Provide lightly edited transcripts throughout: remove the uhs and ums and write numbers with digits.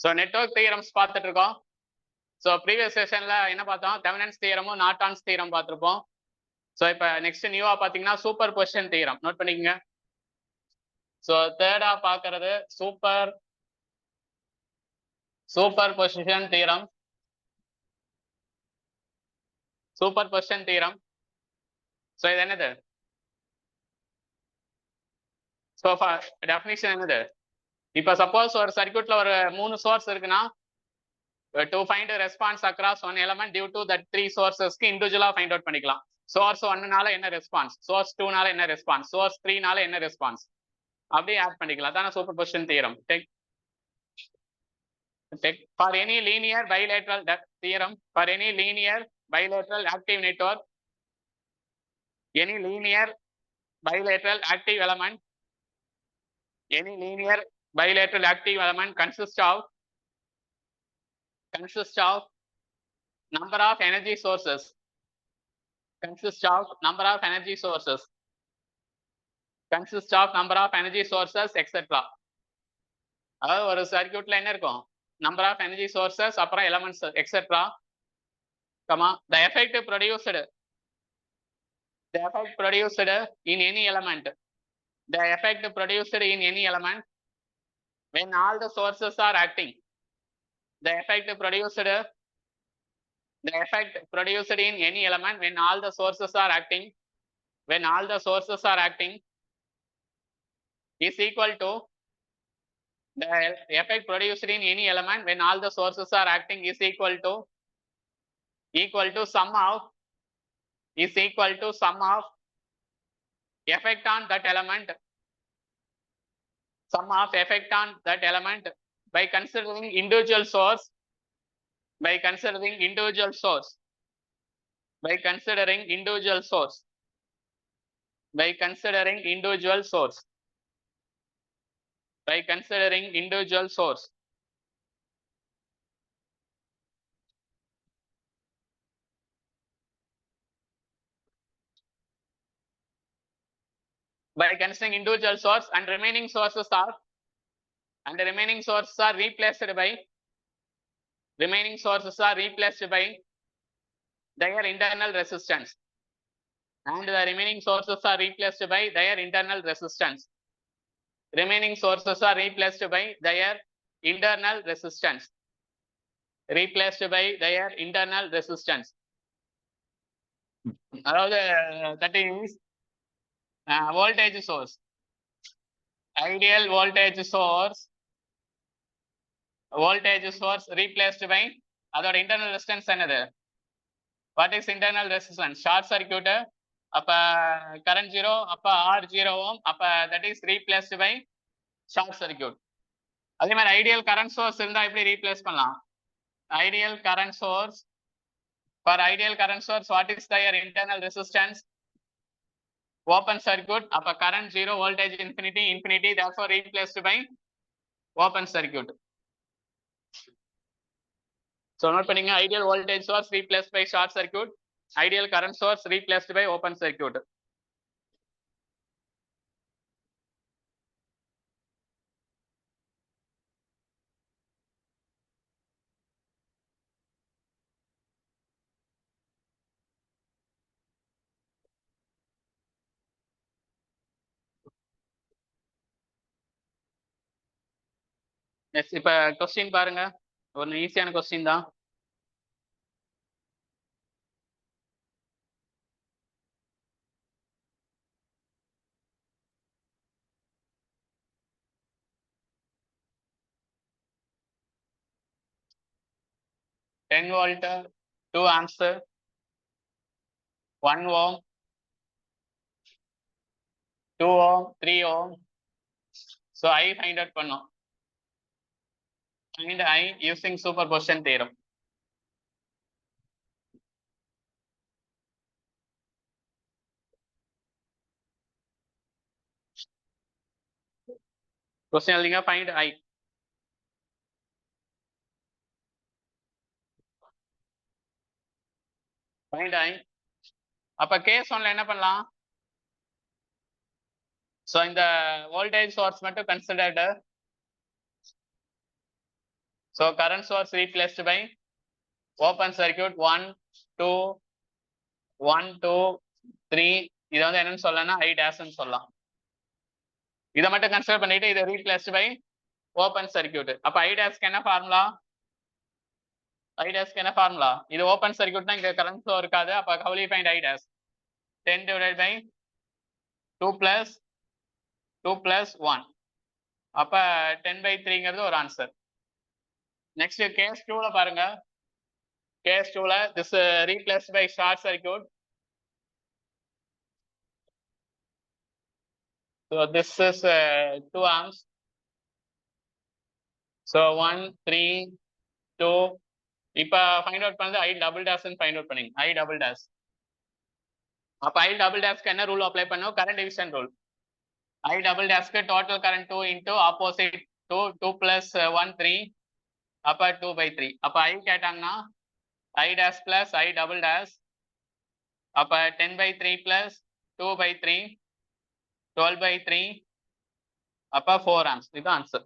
So network theorems பார்த்துட்டு இருக்கோம். So previous செஷன்ல என்ன பார்த்தோம்? தெவெனின்ஸ் தியரமும் நார்டான்ஸ் தியரம் பார்த்துருப்போம். ஸோ இப்போ நெக்ஸ்ட் நியூவா பார்த்தீங்கன்னா சூப்பர் பொசிஷன் தியரம் நோட் பண்ணிக்கங்க. ஸோ தேர்டா பார்க்கறது super position theorem. Super position theorem. So இது என்னது? ஸோ டெஃபினிஷன் என்னது? இப்போ சப்போஸ் ஒரு சர்க்யூட்ல ஒரு 3 சோர்ஸ் இருக்குன்னா to find a response across one element due to that 3 sourcesக்கு இண்டிவிஜுவலா ஃபைண்ட் அவுட் பண்ணிக்கலாம். சோர்ஸ் 1னால என்ன ரெஸ்பான்ஸ், சோர்ஸ் 2னால என்ன ரெஸ்பான்ஸ், சோர்ஸ் 3னால என்ன ரெஸ்பான்ஸ், அப்படியே ஆட் பண்ணிக்கலாம். அதான superposition theorem. Tech for any linear bilateral theorem, for any linear bilateral active network, any linear bilateral active element, any linear bilateral active element consists of number of energy sources, consists of number of energy sources, etc. அதாவது ஒரு சர்க்யூட்ல என்ன இருக்கும்? Number of energy sources, அப்புறம் elements etcetera, comma the effect produced in any element, the effect produced in any element when all the sources are acting, the effect produced in any element when all the sources are acting, is equal to the effect produced in any element when all the sources are acting is equal to sum of effect on that element, by considering individual source, by considering individual source, by considering individual source, and remaining sources are replaced by their internal resistance, and the remaining sources are replaced by their internal resistance. அதாவது that is voltage source, ideal voltage source replaced by அதோட internal resistance என்னது? What is internal resistance? short circuit, அப்ப current 0, அப்ப R 0 ohm, அப்ப that is replaced by short circuit. அதே மாதிரி ideal current source இருந்தா எப்படி ரீப்ளேஸ் பண்ணலாம்? Ideal current source, for ideal current source what is their internal resistance? open circuit, அப்ப current 0, voltage infinity, therefore replaced by open circuit. So note பண்ணீங்க, ideal voltage source replaced by short circuit, ideal current source replaced by open circuit. Yes, இப்ப question பாருங்க, ஒரு ஈஸியான question தான். Ten volt, 2 amps, 1 ohm, 2 ohm, 3 ohm. So I find out பண்ணோம். Find I using superposition theorem. Question எழுதிங்க, find I. Find I. அப்ப case 1ல என்ன பண்ணலாம்? So இந்த வோல்டேஜ் சோர்ஸ் மட்டும் considered, So current source replaced by open circuit 1 2 1 2 3. இதை வந்து என்னன்னு சொல்லலாம்னா I dash சொல்லலாம். இதை மட்டும் கன்சிடர் பண்ணிட்டு இதை ரீப்ளேஸ்ட் பை ஓப்பன் சர்க்யூட். அப்ப I dash என்ன ஃபார்முலா? I dash என்ன ஃபார்முலா? இது ஓப்பன் சர்க்யூட்னா இங்க கரண்ட் ஃப்ளோ இருக்காது. அப்ப how will you find I dash? 10 divided by 2 plus 2 plus 1. அப்ப 10/3ங்கிறது ஒரு ஆன்சர். நெக்ஸ்ட் கேஸ் 2ல பாருங்க. கேஸ் 2ல this replaced by short circuit. So this is 2 amps. So 1 3 2. இப்ப ஃபைண்ட் அவுட் பண்ணது I double dash find out பண்ணீங்க. I double dash. அப்ப I double dash என்ன ரூல் அப்ளை பண்ணும்? Current division rule. I double dash total current 2 into opposite 2 2 plus 1 3. அப்ப 2/3. அப்ப I கேட்டாங்கன்னா I dash plus I double dash. அப்ப 10/3 plus 2/3 12/3. அப்ப 4 amps. இது ஆன்சர்.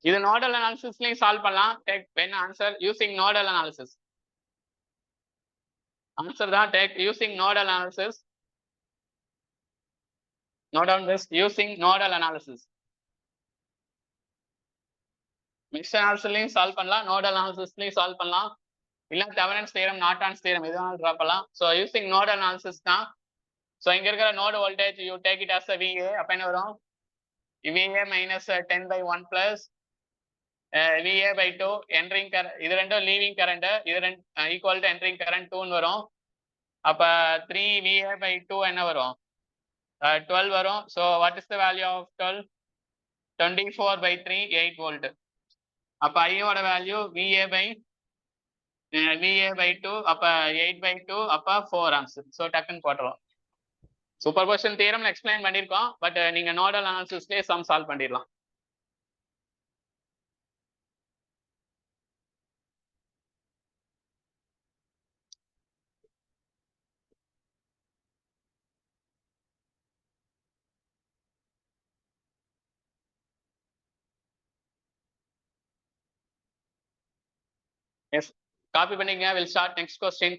இது நோடல் அனாலிசிஸ்லயும் சால்வ் பண்ணலாம். Take when answer using nodal analysis. Answer தான் take using nodal analysis. Note down this using nodal analysis. Mesh அனாலிசிஸ்லயும் சால்வ் பண்ணலாம், நோடல் அனாலிசிஸ்லயும் சால்வ் பண்ணலாம், இல்ல தெவெனின்ஸ் தியரம் நார்டன்ஸ் தியரம் எது வேணாலும் ட்ரா பண்ணலாம். ஸோ யூசிங் நோடல் அனாலிசிஸ் தான். ஸோ இங்க இருக்கிற node voltage you take it as VA. அப்ப என்ன வரும்? VA minus 10/1 plus VA/2 entering current. இது ரெண்டும் லீவிங் கரண்ட். இது ரெண்டு ஈக்குவல் டு என்ட்ரிங் கரண்ட் 2 வரும். அப்ப 3 VA/2 என்ன வரும்? 12 வரும். So what is the value of 12? 24/3 8 volt. அப்ப ஐயோட வேல்யூ VA/2. அப்ப 8/2. அப்ப 4 amps. ஸோ டக்குன்னு போட்டுரும். சூப்பர் பொசிஷன் தியரம் எக்ஸ்பிளைன் பண்ணியிருக்கோம். பட் நீங்க நோடல் அனாலிசிஸ்லயே சம் சால்வ் பண்ணிடலாம். எஸ், காப்பி பண்ணிங்க. Will start next question.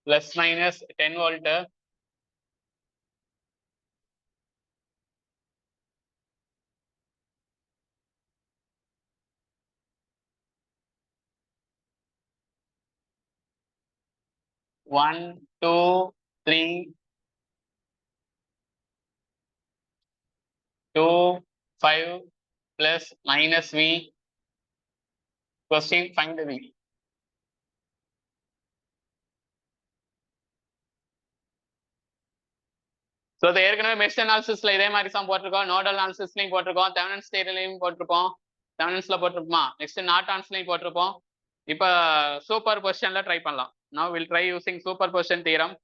Plus minus 10 volt. One, two, three, 2, 5 plus minus V. Question, find the V. So இது ஏற்கனவே மெஷ் அனாலிசிஸ்ல இதே மாதிரி சம் போட்டிருக்கோம், நோடல் அனாலிசிஸ்லையும் போட்டிருக்கோம், தெவெனின்ஸ் தியரம்லையும் போட்டிருக்கோம், தெவெனின்ஸ்ல போட்டிருப்போமா, நெக்ஸ்ட் நார்டன்ஸ்லையும் போட்டிருப்போம். இப்போ சூப்பர் பொசிஷன்ல ட்ரை பண்ணலாம். Now will try using super position theorem.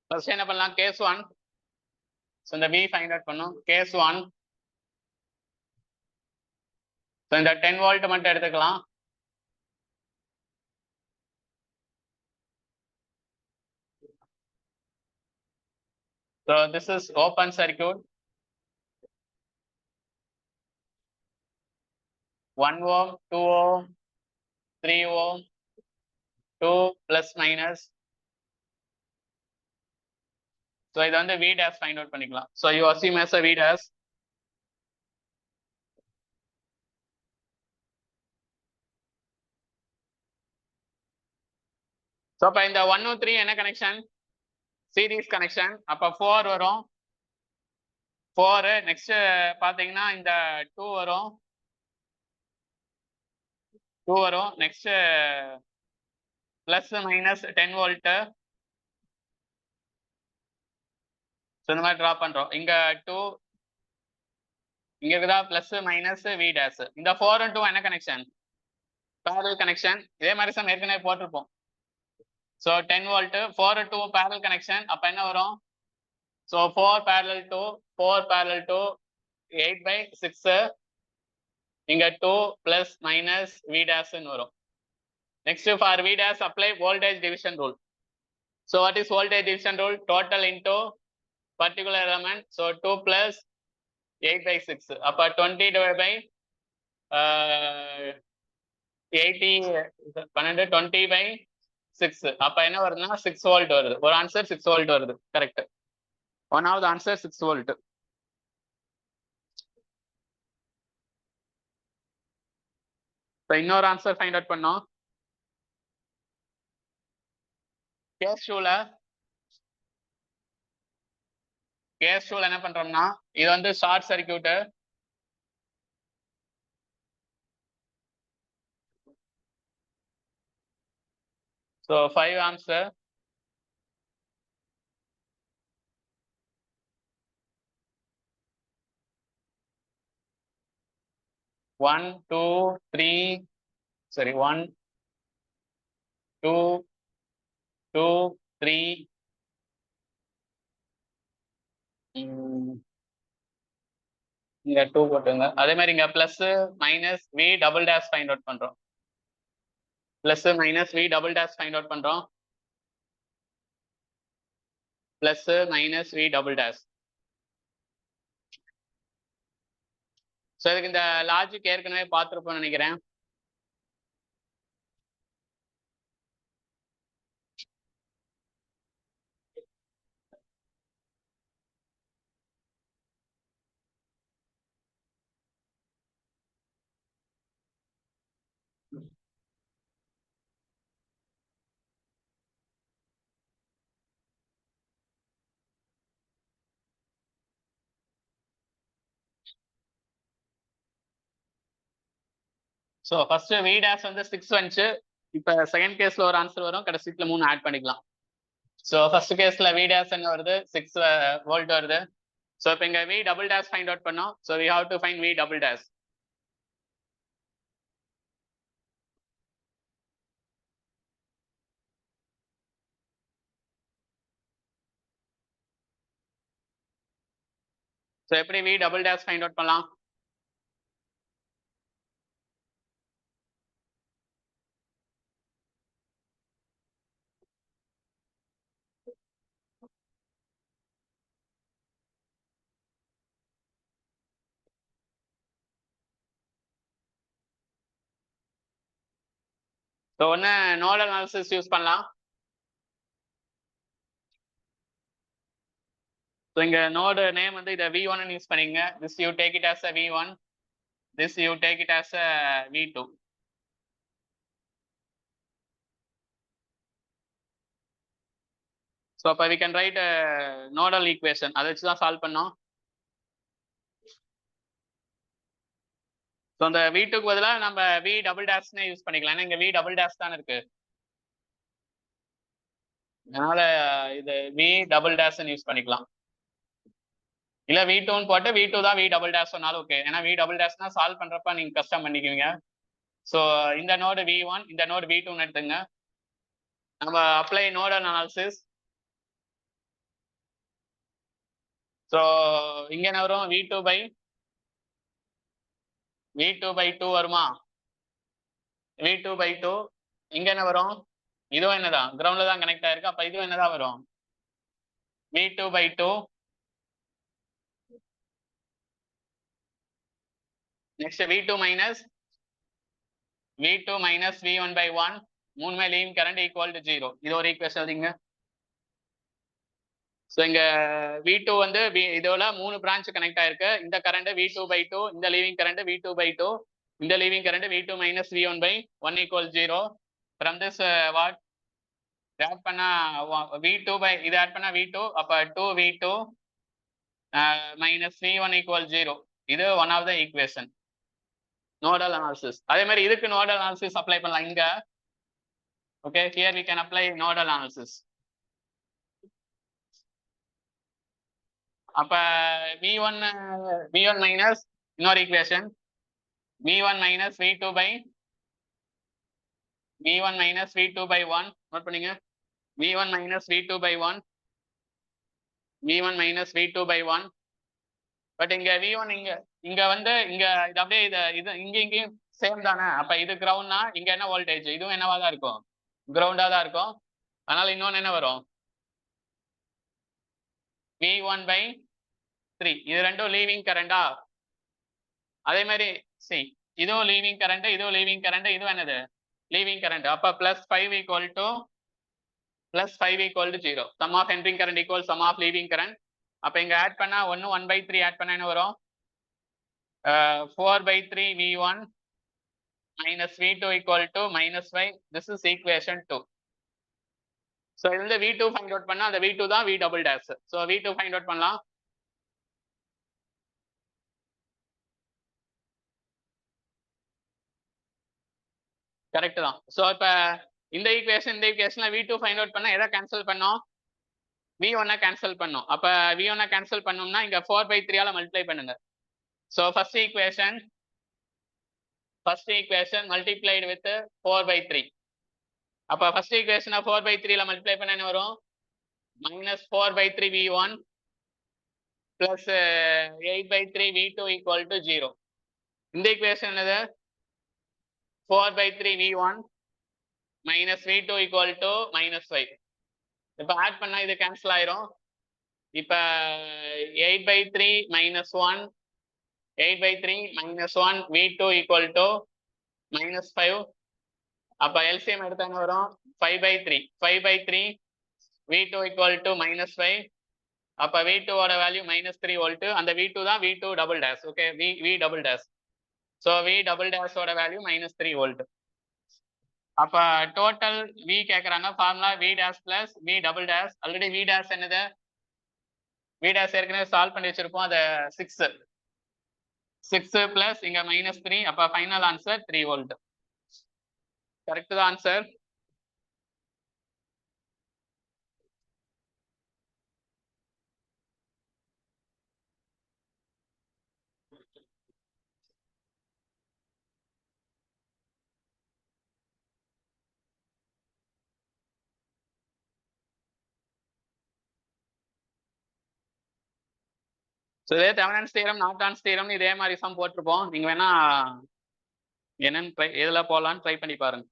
First என்ன பண்ணலாம் கேஸ் 1. ஸோ இந்த V ஃபைண்ட் அவுட் பண்ணும் கேஸ் 1. ஸோ இந்த 10 வோல்ட் மட்டும் எடுத்துக்கலாம். So this is open circuit. 1 ohm, 2 ohm, 3 ohm, 2 plus minus. So இது வந்து V dash find out பண்ணிக்கலாம். So you assume as a V dash. So அப்ப இந்த 1 3 என்ன கனெக்ஷன்? Series connection. அப்ப 4 வரும். 4 நெக்ஸ்ட் பாத்தீங்கன்னா இந்த 2 வரும். 2 வரும். Next plus minus 10 volt. So இந்த மாதிரி ட்ரா பண்றோம். இங்க 2 இங்க இருக்குதா பிளஸ் மைனஸ் V dash. இந்த 4 and 2 என்ன கனெக்ஷன்? parallel connection. இதே மாதிரி சம் ஏற்கனவே போட்டிருப்போம். So 10 volt 4 and 2 parallel connection. அப்ப என்ன வரும்? So 4 parallel to 4 parallel to 8/6. இங்க 2 plus minus V dash வரும். Next for V dash apply voltage division rule. So what is voltage division rule? Total into particular element. So 2 plus 8/6. அப்ப 20 divided by 80 12 20/6. அப்ப என்ன வருதுன்னா 6 volt வருது. ஒரு answer 6 volt வருது. Correct. ஒன்னாவது ஆன்சர் 6 வோல்ட். இன்னொரு ஆன்சர் ஃபைண்ட் அவுட் பண்ணோம். கேஸ் டூல என்ன பண்றோம்னா இது வந்து short circuit. So 5 amps. One, two, three. Sorry, 1, 2, 2, 3. இங்க 2 போட்டுங்க. அதே மாதிரி இங்க plus minus V double dash find out பண்றோம். Plus minus V double dash find out பண்றோம். Plus minus V double dash. So இதுக்கு இந்த லாஜிக் ஏற்கனவே பார்த்துருப்போம்னு நினைக்கிறேன். ஸோ ஃபர்ஸ்ட் V டேஷ் வந்து 6 வந்துச்சு. இப்போ செகண்ட் கேஸ்ல ஒரு ஆன்சர் வரும். கடைசில 3 ஆட் பண்ணிக்கலாம். ஸோ ஃபர்ஸ்ட் கேஸ்ல V டேஷ் என்ன வருது? 6 வோல்ட் வருது. ஸோ இப்போ இங்க V double dash find out பண்ணோம். So we have to find V double dash. So எப்படி V double dash find out பண்ணலாம்? ஸோ ஒன்று நோடல் அனாலிசிஸ் யூஸ் பண்ணலாம். ஸோ இங்க நோடு நேம் வந்து இதை V1 யூஸ் பண்ணிங்க. This you take it as a V1. This you take it as a V2. So அப்போ we can write nodal equation. அதை வச்சு தான் சால்வ் பண்ணோம். ஸோ அந்த V2க்கு பதிலாக நம்ம V டபுள் டேஷ்னே யூஸ் பண்ணிக்கலாம். ஏன்னா இங்க V டபுள் டேஷ் தான் இருக்கு. அதனால இது V டபுள் டேஷ்னு யூஸ் பண்ணிக்கலாம். இல்ல V2ன்னு போட்டு V2 தான் V டபுள் டேஷ் சொன்னாலும் ஓகே. ஏன்னா V டபுள் டேஷ்னா சால்வ் பண்றப்ப நீங்க கஷ்டம் பண்ணிக்குவீங்க. ஸோ இந்த நோடு V1, இந்த நோடு V2ன்னு எடுத்துங்க. நம்ம அப்ளை நோடல் அனாலிசிஸ். ஸோ இங்க என்ன வரும் v2 by 2 வருமா? v2 by 2 இங்க என்ன வரும்? இதுவும் என்னதான் கிரவுண்ட்ல தான் கனெக்ட் ஆயிருக்கு. அப்ப இதுவும் என்னதான் வரும்? v2 by 2 next v2 minus v1 by 1 மூணுமே லீவிங் கரண்ட் ஈக்குவல் டு 0. இது ஒரு ஈக்குவேஷன் எழுதிங்க. ஸோ இங்க v2 வந்து இதோட 3 பிரான்ச் கனெக்ட் ஆயிருக்கு. இந்த கரண்ட் v2 by 2, இந்த லீவிங் கரண்ட் v2 by 2, இந்த leaving current v2 minus v1 by 1 equal 0. From this what add பண்ணா v2 by இது ஆட் பண்ணா v2, அப்ப 2v2 minus v1 ஈக்குவல் 0. இது one of the equation nodal analysis. அதே மாதிரி இதுக்கு நோடல் அனாலிசிஸ் அப்ளை பண்ணலாம் இங்க. Okay, here we can apply nodal analysis. அப்ப v1 minus இன்னொரு equation v1 minus v2 by 1 note பண்ணுங்க. v1 minus v2 by 1 but இங்க v1 இங்க வந்து இங்க இது அப்படியே இது இங்கேயும் சேம் தானே. அப்ப இது கிரவுண்ட்னா இங்க என்ன வோல்டேஜ்? இதுவும் என்னவா தான் இருக்கும்? கிரவுண்டா தான் இருக்கும். அதனால இன்னொன்னு என்ன வரும்? v1/3. இது ரெண்டும் லீவிங் கரண்டா? அதே மாதிரி சி இதுவும் லீவிங் கரண்ட், இதுவும் லீவிங் கரண்ட், இதுவும் என்னது லீவிங் கரண்ட். அப்ப +5 = 0. Sum of entering current equal sum of leaving current. அப்ப இங்க ஆட் பண்ணா 1/3 ஆட் பண்ணா என்ன வரும்? 4/3 v1 minus v2 equal to -5. This is equation 2. So இதுல v2 ஃபைண்ட் அவுட் பண்ணா அந்த v2 தான் v double dash. So v2 find out பண்ணலாம். கரெக்ட் தான். ஸோ இப்ப இந்த ஈக்குவேஷன்ல v2 ஃபைண்ட் அவுட் பண்ணா எதை கேன்சல் பண்ணோம்? v1 கேன்சல் பண்ணோம். அப்ப v1 கேன்சல் பண்ணோம்னா இங்க 4/3 ஆல மல்டிப்ளை பண்ணுங்க. So first equation multiplied with 4/3. அப்ப ஃபர்ஸ்ட் ஈக்குவேஷனை 4/3 மல்டிப்ளை பண்ண என்ன வரும்? -4/3 v1 plus 8/3 v2 equal to 0. இந்த ஈக்குவேஷன் என்னது? 4/3 v1 minus v2 equal to -5. இப்ப ஆட் பண்ணா இது கேன்சல் ஆயிரும். இப்ப 8/3 -1 v2 equal to -5. அப்ப எல்சிஎம் எடுத்தா என்ன வரும்? 5/3 v2 equal to -5. அப்ப v2 ஓட வேல்யூ -3 வோல்ட். அந்த v2 தான் v2 double dash. Okay, v double dash. So v double dash ஓட வேல்யூ -3 வோல்ட். அப்ப டோட்டல் v கேக்குறாங்க. Formula v dash plus v double dash. Already v dash என்னது? v dash ஏற்கனவே solve பண்ணி வச்சிருப்போம். அது 6 பிளஸ் இங்க -3. அப்ப ஃபைனல் ஆன்சர் 3 வோல்ட். கரெக்ட் தான் ஆன்சர். ஸோ இதே தெவெனின்ஸ் தியரம், நார்டன்ஸ் தியரம் இதே மாதிரி சம் போட்டிருப்போம். நீங்க வேணா என்னன்னு எதுல போகலான்னு ட்ரை பண்ணி பாருங்க.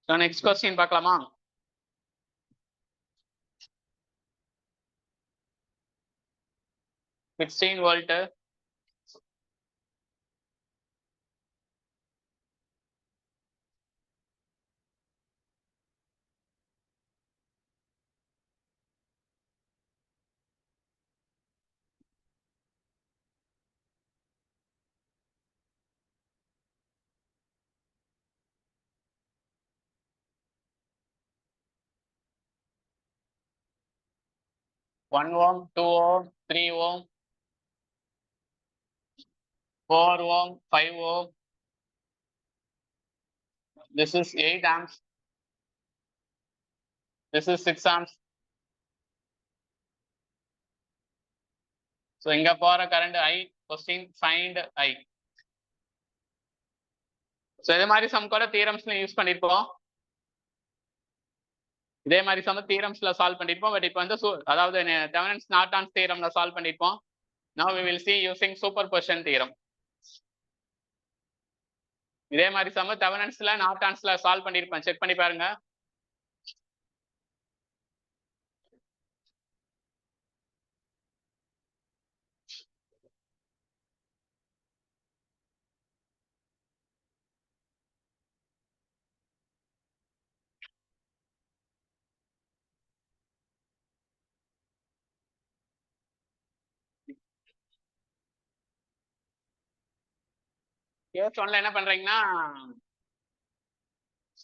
ஸோ நெக்ஸ்ட் கொஸ்டின் பார்க்கலாமா? Sixteen volt 1 ohm, 2 ohm, 3 ohm, 4 ohm, 5 ohm. This is 8 amps. This is 6 amps. So இங்க போற current I. Question find I. So இதே மாதிரி சம் கூட தியரம்ஸ்ல யூஸ் பண்ணிருப்போம். இதே மாதிரி சம் தியரம்ஸ்ல சால்வ் பண்ணிருப்போம். பட் இப்போ வந்து அதாவது தெவெனின்ஸ் நார்டன்ஸ் தியரம்ல சால்வ் பண்ணிருப்போம். Now we will see using superposition theorem. இதே மாதிரி சம் தெவெனின்ஸ்ல நார்டன்ஸ்ல சால்வ் பண்ணிருப்பேன். செக் பண்ணி பாருங்க. கேஸ் 1ல என்ன பண்றீங்கன்னா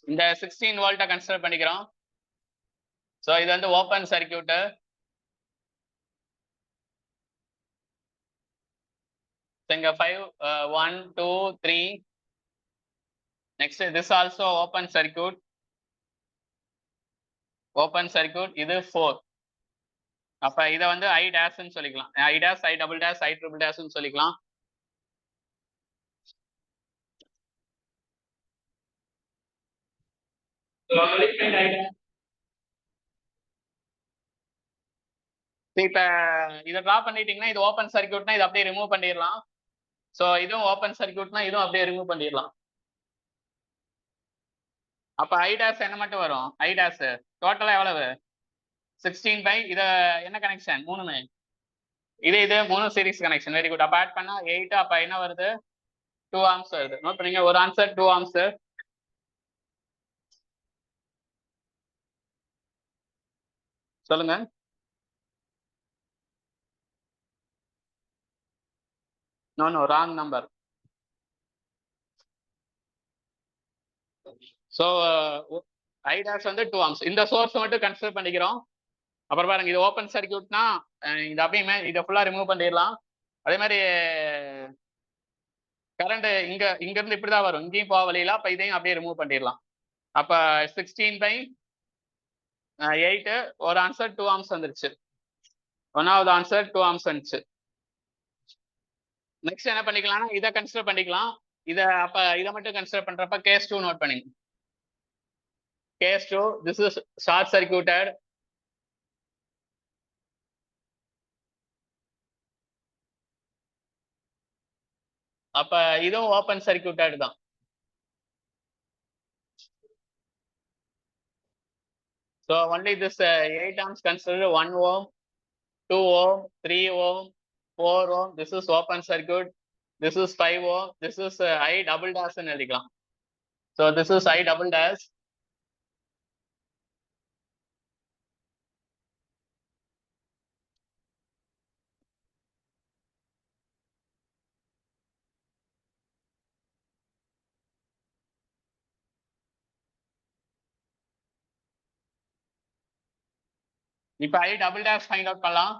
இந்த 16 வோல்ட்டை கன்சிடர் பண்ணிக்கிறோம். ஸோ இது வந்து ஓப்பன் சர்க்கியூட். இங்க 5 1 2 3. Next this also open circuit. Open circuit இது 4. அப்ப இதை வந்து ஐ டேஷ்னு சொல்லிக்கலாம். I dash, I double dash, I triple டேஷ்னு சொல்லிக்கலாம். இப்ப இதை டிரா பண்ணிட்டீங்கன்னா இது ஓப்பன் சர்க்கியூட்னா இதை அப்படியே ரிமூவ் பண்ணிடலாம். ஸோ இதுவும் ஓப்பன் சர்க்கியூட்னா இதுவும் அப்படியே ரிமூவ் பண்ணிடலாம். அப்ப ஐ டேஷ் என்ன மட்டும் வரும்? ஐ டேஷ் டோட்டலா எவ்வளவு? 16 பை இத என்ன கனெக்ஷன்? 3. இது 3 சீரிஸ் கனெக்ஷன். Very good. அப்ப ஆட் பண்ணா 8. அப்ப என்ன வருது? 2 ஆம்ஸ் வருது. நோட் பண்ணீங்க. ஒரு ஆன்சர் 2 ஆம்ஸ். சொல்லுங்க. No wrong number. So I dash வந்து 2 ஆம்ஸ். இந்த சோர்ஸ் மட்டும் கன்சிடர் பண்ணிக்கிறோம். அப்புறம் பாருங்க இது ஓப்பன் சர்க்கியூட்னா இது அப்படியுமே இதை ஃபுல்லா ரிமூவ் பண்ணிடலாம். அதே மாதிரி கரண்ட் இங்க இருந்து இப்படிதான் வரும். இங்கேயும் போக வழியில. அப்ப இதையும் அப்படியே ரிமூவ் பண்ணிடலாம். அப்ப 16 பை 8 ஒரு ஆன்சர் 2 ஆம்ஸ் வந்துருச்சு. ஒன்னாவது ஆன்சர் 2 ஆம்ஸ் வந்துச்சு. நெக்ஸ்ட் என்ன பண்ணிக்கலாம்னா இதை கன்சிடர் பண்ணிக்கலாம். அப்ப இதை மட்டும் கன்சிடர் பண்றப்ப கேஸ் 2 நோட் பண்ணிங்க. Case 2 this is short circuited. அப்ப இதுவும் ஓப்பன் சர்க்கியூட்டட் தான். So only this 8 amps considered 1 ohm, 2 ohm, 3 ohm, 4 ohm. This is open circuit. This is 5 ohm. This is I double dash ன்னு எழுதிக்கலாம். So this is I double dash. இப்ப I double dash find out பண்ணலாம்.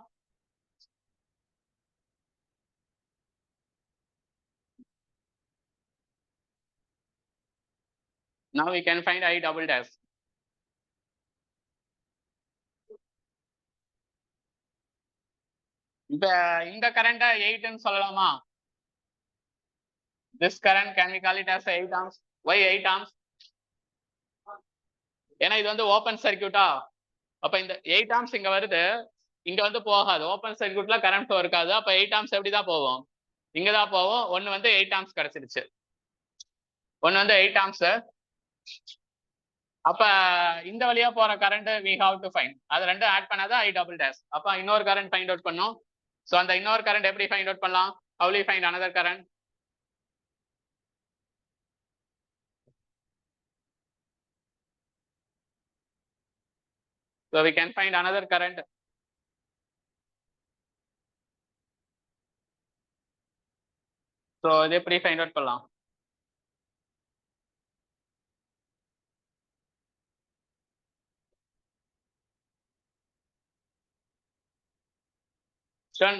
Now we can find I double dash. இப்ப இந்த current 8 ன்னு சொல்லலாமா? This current can we call it as 8 amps? Why 8 amps? ஏன்னா இது வந்து ஓப்பன் சர்க்கியூட்டா. அப்ப இந்த 8 ஆம்ஸ் இங்க வருது. இங்க வந்து போகாது. ஓப்பன் சர்க்கியூட்ல கரண்ட் ஃப்ளோ இருக்காது. அப்ப 8 ஆம்ஸ் எப்படிதான் போகும்? இங்கதான் போகும். ஒன்னு வந்து 8 ஆம்ஸ் கிடைச்சிருச்சு. ஒன்னு வந்து 8 ஆம்ஸ். அப்ப இந்த வழியா போற current we have to find. அது ரெண்டும் ஆட் பண்ணாதான் I double dash. அப்ப இன்னொரு கரண்ட் ஃபைண்ட் அவுட் பண்ணோம். சோ அந்த இன்னொரு கரண்ட் எப்படி ஃபைண்ட் அவுட் பண்ணலாம்? How will we find another current? So we can find another current. So இது எப்படி ஃபைண்ட் அவுட் பண்ணலாம்?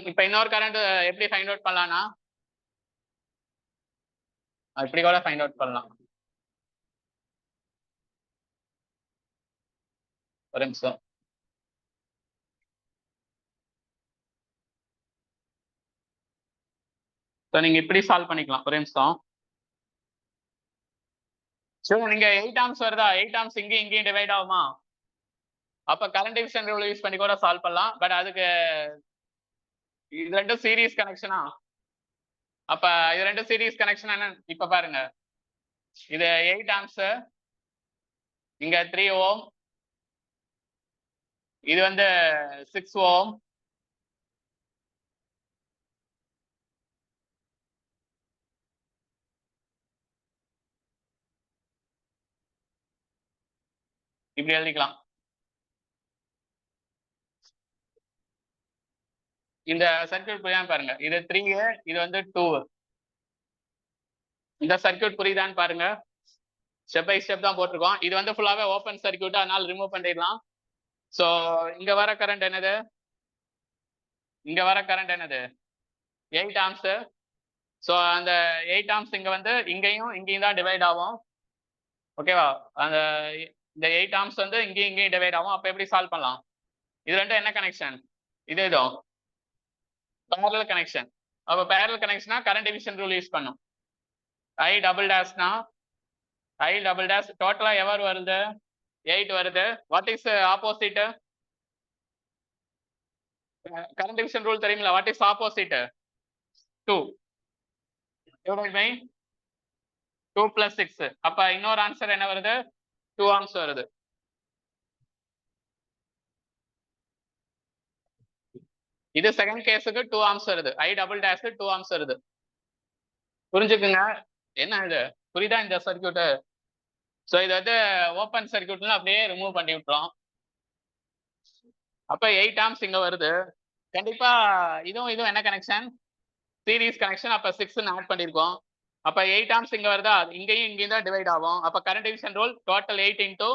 இப்ப இன்னொரு கரண்ட் எப்படி ஃபைண்ட் அவுட் பண்ணலாம்னா இப்படி கூட ஃபைண்ட் அவுட் பண்ணலாம். ஒரு நிமிஷம். நீங்க இப்படி சால்வ் பண்ணிக்கலாம். ஒரு நிமிஷம். நீங்க 8 ஆம்ஸ் வருதா? 8 ஆம்ஸ் இங்கேயும் டிவைட் ஆகுமா? அப்ப கரண்ட் டிவிஷன் ரூல் யூஸ் பண்ணி கூட சால்வ் பண்ணலாம். பட் அதுக்கு இது ரெண்டும் சீரிஸ் கனெக்ஷனா? அப்ப இது ரெண்டும் சீரிஸ் கனெக்ஷன் என்ன? இப்ப பாருங்க, இது 8 ஆம்ஸ், இங்க 3 ஓம், இது வந்து 6 ஓம். இப்படி எழுதிக்கலாம். இந்த சர்க்யூட் புரியாம பாருங்க. இது 3, இது வந்து 2. இந்த சர்க்யூட் புரியுதான்னு பாருங்க. ஸ்டெப் பை ஸ்டெப் தான் போட்டிருக்கோம். இது வந்து ஃபுல்லாவே ஓப்பன் சர்க்யூட், அதனால ரிமூவ் பண்ணிடலாம். சோ இங்க வர கரண்ட் என்னது? இங்க வர கரண்ட் என்னது? 8 ஆம்ஸ். சோ அந்த 8 ஆம்ஸ் இங்க வந்து இங்கேயும் தான் டிவைட் ஆகும். ஓகேவா? அந்த இந்த 8 ஆம்ஸ் வந்து இங்கேயும் டிவைட் ஆகும். அப்ப எப்படி சால்வ் பண்ணலாம்? இது ரெண்டும் என்ன கனெக்ஷன்? இதுவும் parallel கனெக்ஷன். அப்ப parallel கனெக்ஷனா கரண்ட் டிவிஷன் ரூல் யூஸ் பண்ணும். I double dashனா I double dash டோட்டலா எவர் வருது? 8 வருது. What is opposite? Current division rule தெரியுங்களா? What is opposite? 2 divided by 2 plus 6. அப்ப இன்னொரு ஆன்சர் என்ன வருது? 2 ஆம்ஸ் வருது. இது செகண்ட் கேஸுக்கு 2 ஆம்ஸ் வருது. I double dash 2 ஆம்ஸ் வருது. புரிஞ்சுக்குங்க. என்ன இது? புரியுதா இந்த சர்க்யூட்? சோ இது வந்து ஓப்பன் சர்க்யூட்ல அப்படியே ரிமூவ் பண்ணி விட்டுறோம். அப்ப 8 ஆம்ஸ் இங்க வருது. கண்டிப்பா இதுவும் என்ன கனெக்ஷன்? Series connection. அப்ப 6 ஆட் பண்ணிருக்கோம். அப்ப 8 ஆம்ஸ் இங்க வருதா? இங்கேயும் தான் டிவைட் ஆகும். அப்ப current division rule total 8 into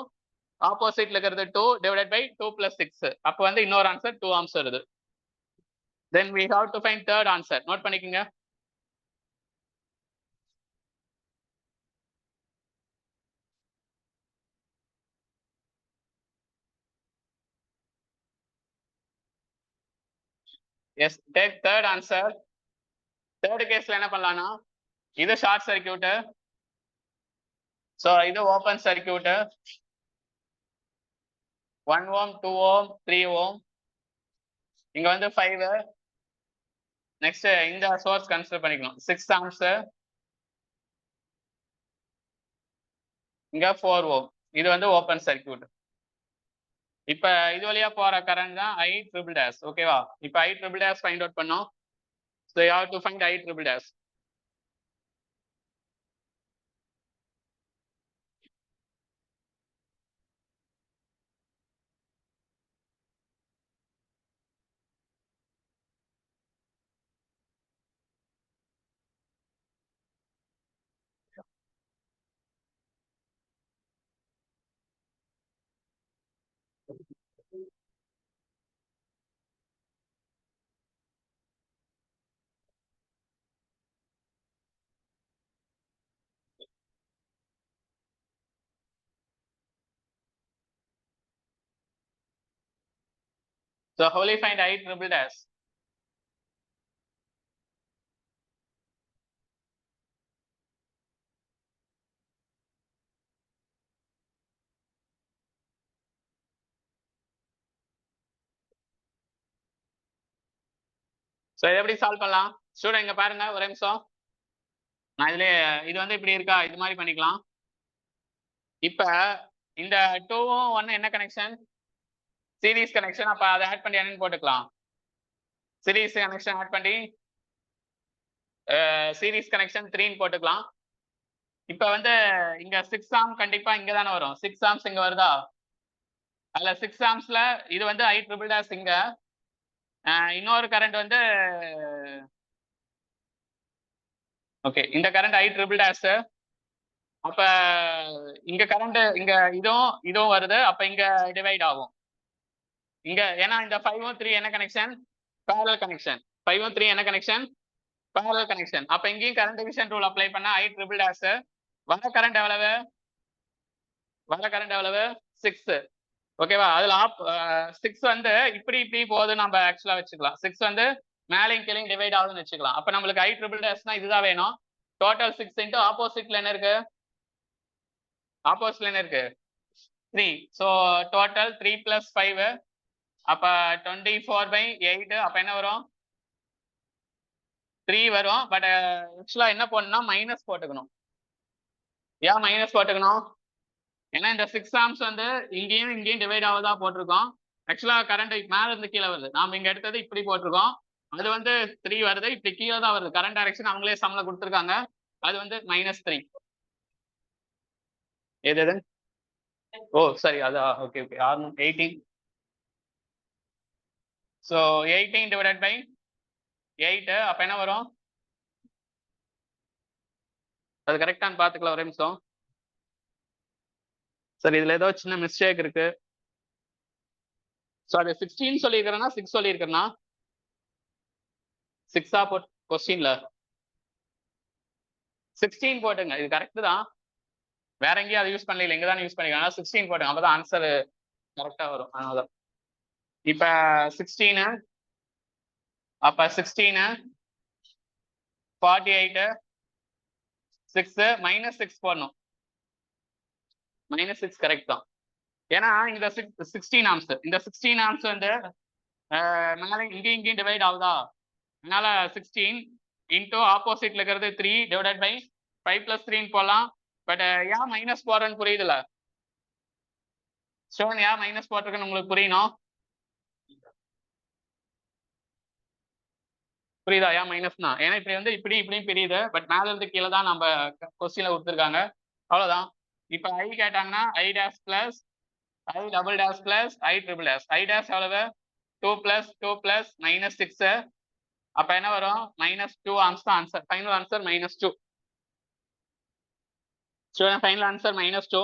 ஆப்போசிட்ல இருக்கிறது 2 டிவைடட் பை 2 plus 6. அப்ப வந்து இன்னொரு ஆன்சர் 2 ஆம்ஸ் வருது. Then we have to find third answer. Note பண்ணிக்கங்க. Yes, take third answer. Third கேஸ்ல என்ன பண்ணலாம்னா, இது ஷார்ட் சர்க்யூட், சோ இது open circuit. 1 ohm, 2 ohm, 3 ohm. இங்க வந்து 5. நெக்ஸ்ட் இந்த சோர்ஸ் கன்சிடர் பண்ணிக்கலாம். 6 ஆம்ஸ். இங்க 4 ohm. இது வந்து ஓப்பன் சர்க்யூட். இப்ப இது வழியா போற கரண்ட் தான் I triple dash. ஓகேவா? இப்ப I triple dash find out பண்ணோம். So you have to find I triple dash. So how will you find I triple dash? So இதை எப்படி சால்வ் பண்ணலாம்? ஸ்டூடெண்ட் இங்க பாருங்க ஒரு நிமிஷம். நான் இதுல இது வந்து இப்படி இருக்கா? இது மாதிரி பண்ணிக்கலாம். இப்ப இந்த 2ம் 1 என்ன கனெக்ஷன்? Series connection. அப்ப அதை ஆட் பண்ணி என்னன்னு போட்டுக்கலாம். சீரிஸ் கனெக்ஷன் ஆட் பண்ணி சீரிஸ் கனெக்ஷன் 3ன்னு போட்டுக்கலாம். இப்ப வந்து இங்க 6 ஆம் கண்டிப்பா இங்க தானே வரும். 6 ஆம்ஸ் இங்க வருதா? அதுல 6 ஆம்ஸ்ல இது வந்து I triple dash இங்க. இன்னொரு கரண்ட் வந்து ஓகே, இந்த கரண்ட் I triple dash. அப்ப இங்க கரண்ட் இங்க இதுவும் வருது. அப்ப இங்க டிவைட் ஆகும். இங்க ஏன்னா இந்த 5 3 என்ன கனெக்ஷன்? parallel connection 5 3 என்ன கனெக்ஷன் parallel connection அப்ப இங்கேயும் current division rule apply பண்ணா I triple dash வர current எவ்வளவு 6 ஓகேவா அதுல 6 வந்து இப்படி இப்படி போகுது நம்ம ஆக்சுவலா வச்சுக்கலாம் 6 வந்து மேலையும் கீழையும் டிவைட் ஆகுதுன்னு வச்சுக்கலாம் அப்ப நம்மளுக்கு I triple dashனா இதுதான் வேணும் டோட்டல் 6 இன்டு ஆப்போசிட்ல என்ன இருக்கு ஆப்போசிட்ல என்ன இருக்கு 3 ஸோ டோட்டல் 3 + 5 அப்ப 24/8 அப்ப என்ன வரும் 3 வரும் பட் ஆக்சுவலா என்ன பண்ணணும்னா மைனஸ் போட்டுக்கணும் ஏன் மைனஸ் போட்டுக்கணும் ஏன்னா இந்த 6 ஆம்ஸ் வந்து இங்கேயும் டிவைட் ஆகுதா போட்டிருக்கோம் ஆக்சுவலா கரண்ட் மேல இருந்து கீழே வருது நாம இங்க எடுத்தது இப்படி போட்டிருக்கோம் அது வந்து 3 வருது இப்படி கீழே தான் வருது கரண்ட் டைரக்ஷன் அவங்களே சம்ல கொடுத்துருக்காங்க அது வந்து -3 எது ஓ சரி அதா okay okay 18 so 18 divided by 8 அப்ப என்ன வரும் அது கரெக்டான்னு பார்த்துக்கலாம் ஒரு நிமிஷம் சரி இதுல ஏதோ சின்ன மிஸ்டேக் இருக்கு ஸோ அது 16 சொல்லியிருக்கிறேன்னா 6 சொல்லியிருக்கிறேன்னா 6 போட் கொஸ்டின்ல 16 போட்டுங்க இது கரெக்ட் தான் வேற எங்கேயும் அதை யூஸ் பண்ணல இங்க தான் யூஸ் பண்ணிக்கலாம் 16 போட்டுங்க அப்பதான் ஆன்சர் கரெக்டா வரும் அதனால இப்ப 16 அப்ப 16 48 6 -6 போடணும் -6 கரெக்ட் தான் ஏன்னா இந்த 16 ஆம்ஸ் இந்த 16 ஆம்ஸ் வந்து மேல இங்கேயும் டிவைட் ஆகுதா அதனால 16 இன்டூ ஆப்போசிட்ல இருக்கிறது 3 டிவைடட் பை 5 + 3 போடலாம் பட் ஏன் மைனஸ் போடுறேன்னு புரியுதுல ஸ்டோன் ஏன் மைனஸ் போட்டிருக்குன்னு உங்களுக்கு புரியணும் புரியுதா ஏன் மைனஸ்னா ஏன்னா இப்படி வந்து இப்படியும் பிரியுது பட் மேல இருந்து கீழே தான் நம்ம கொஸ்டின்ல கொடுத்துருக்காங்க அவ்வளவுதான் இப்ப I கேட்டாங்கன்னா I dash plus I double dash plus I triple dash I dash எவ்வளவு 2 + 2 + -6 அப்ப என்ன வரும் -2 ஆம்ஸ் தான் answer final answer -2 final answer -2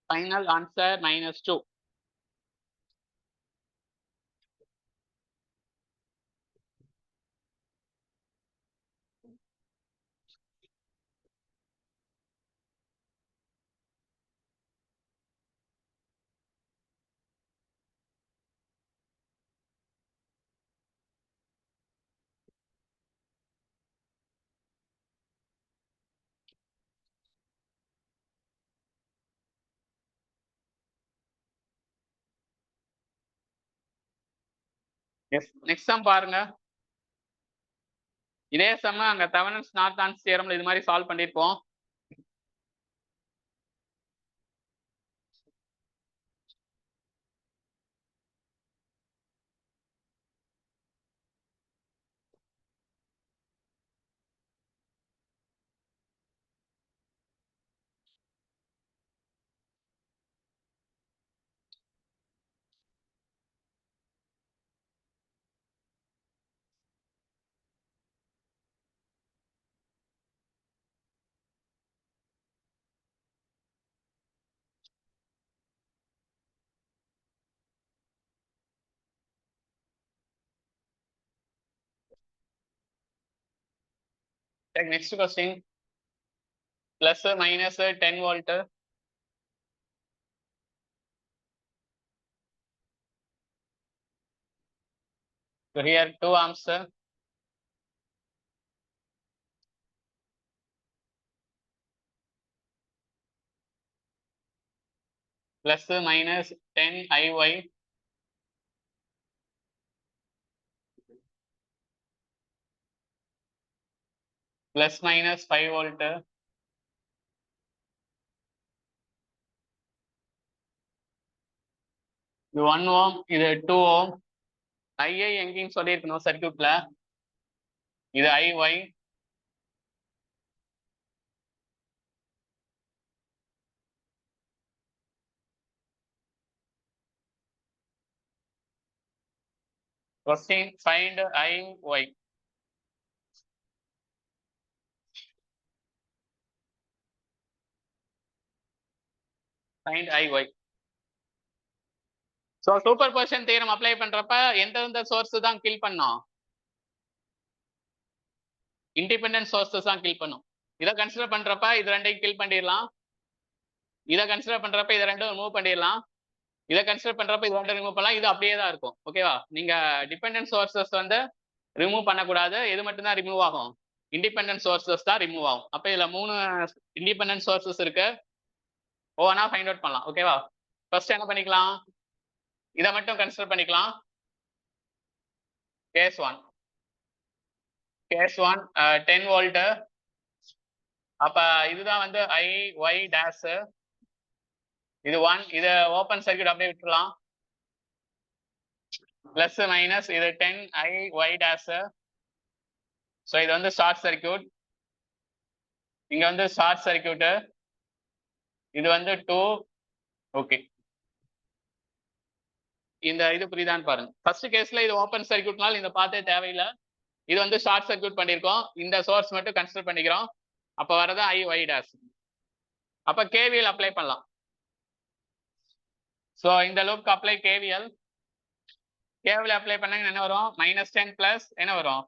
final answer -2 next sum பாருங்க இதே சம்ம அங்க தெவெனின்ஸ் நார்த்தன்ஸ் தியரம்ல இது மாதிரி சால்வ் பண்ணிருப்போம் next question plus minus 10 volt here 2 amps plus minus 10 IY plus minus 5 volt இது 1 ohm இது 2 ohm II எங்கேயும் சொல்லியிருக்கணும் சர்க்யூட்ல இது IY question find IY find IY so super position theorem apply பண்றப்ப எந்தெந்த சோர்ஸ் தான் கில் பண்ணோம்? இண்டிபெண்டன்ட் சோர்சஸ் தான் கில் பண்ணும். இதை கன்சிடர் பண்றப்ப இது ரெண்டையும் கில் பண்ணிடலாம். இதை கன்சிடர் பண்றப்ப இதை ரெண்டும் ரிமூவ் பண்ணிடலாம். இதை கன்சிடர் பண்றப்ப இது ரெண்டும் ரிமூவ் பண்ணலாம். இது அப்படியே தான் இருக்கும். ஓகேவா? நீங்க டிபெண்டன்ட் சோர்சஸ் வந்து ரிமூவ் பண்ணக்கூடாது. எது மட்டும் தான் ரிமூவ் ஆகும்? இண்டிபெண்டன்ட் சோர்சஸ் தான் ரிமூவ் ஆகும். அப்ப இதுல 3 இண்டிபெண்டன்ட் சோர்சஸ் இருக்கு. ஒவ்வொன்றா ஃபைண்ட் அவுட் பண்ணலாம். ஓகேவா? ஃபர்ஸ்ட் என்ன பண்ணிக்கலாம்? இதை மட்டும் கன்சிடர் பண்ணிக்கலாம். Case 1 10 volt. அப்ப இதுதான் வந்து ஐ ஒய் டேஷ். இது 1. இது ஓப்பன் சர்க்யூட் அப்படியே விட்டுலாம். பிளஸ் மைனஸ் இது 10 ஐ ஒய் டேஷ். ஸோ இது வந்து ஷார்ட் சர்க்யூட். இங்க வந்து ஷார்ட் சர்க்யூட். இது வந்து 2. ஓகே, இந்த இது புரியுதான்னு பாருங்க. ஃபர்ஸ்ட் கேஸ்ல இது ஓப்பன் சர்க்யூட்னால இந்த பார்த்தே தேவையில்லை. இது வந்து ஷார்ட் சர்க்யூட் பண்ணியிருக்கோம். இந்த சோர்ஸ் மட்டும் கன்சிடர் பண்ணிக்கிறோம். அப்ப வரது ஐ ஒய் டேஷ். அப்ப கேவிஎல் அப்ளை பண்ணலாம். ஸோ இந்த லூப்க்கு அப்ளை கேவிஎல். கேவிஎல் அப்ளை பண்ணாங்க என்ன வரும்? -10 பிளஸ் என்ன வரும்?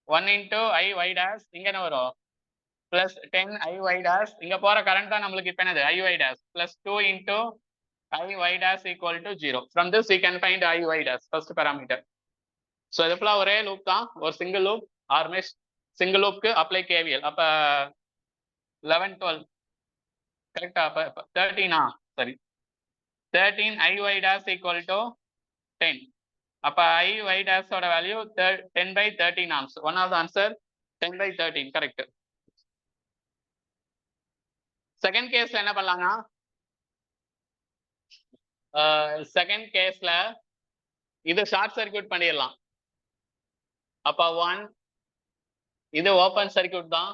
1 இன்டூ ஐ ஒய் டேஷ். இங்க என்ன வரும்? Plus 10 I Y dash. இங்க போற கரண்ட் தான் நம்மளுக்கு இப்ப என்னது? I Y dash plus 2 into I Y dash equal to 0. From this we can find I Y dash first parameter. So இது ஃபுல்லா ஒரே லூப் தான், ஒரு சிங்கிள் லூப். ஆர்மே சிங்கிள் லூப்க்கு அப்ளை கேவிஎல். அப்ப 11 12 கரெக்டா? அப்ப 13 சரி 13 I Y dash equal to 10. அப்ப ஐ ஒய் டேஷ் ஓட value 10/13 amps. One of the answer 10/13 correct. Second கேஸ்ல என்ன பண்ணலாம்னா, செகண்ட் கேஸ்ல இது ஷார்ட் சர்க்யூட் பண்ணிடலாம். அப்ப 1 இது ஓப்பன் சர்க்யூட் தான்.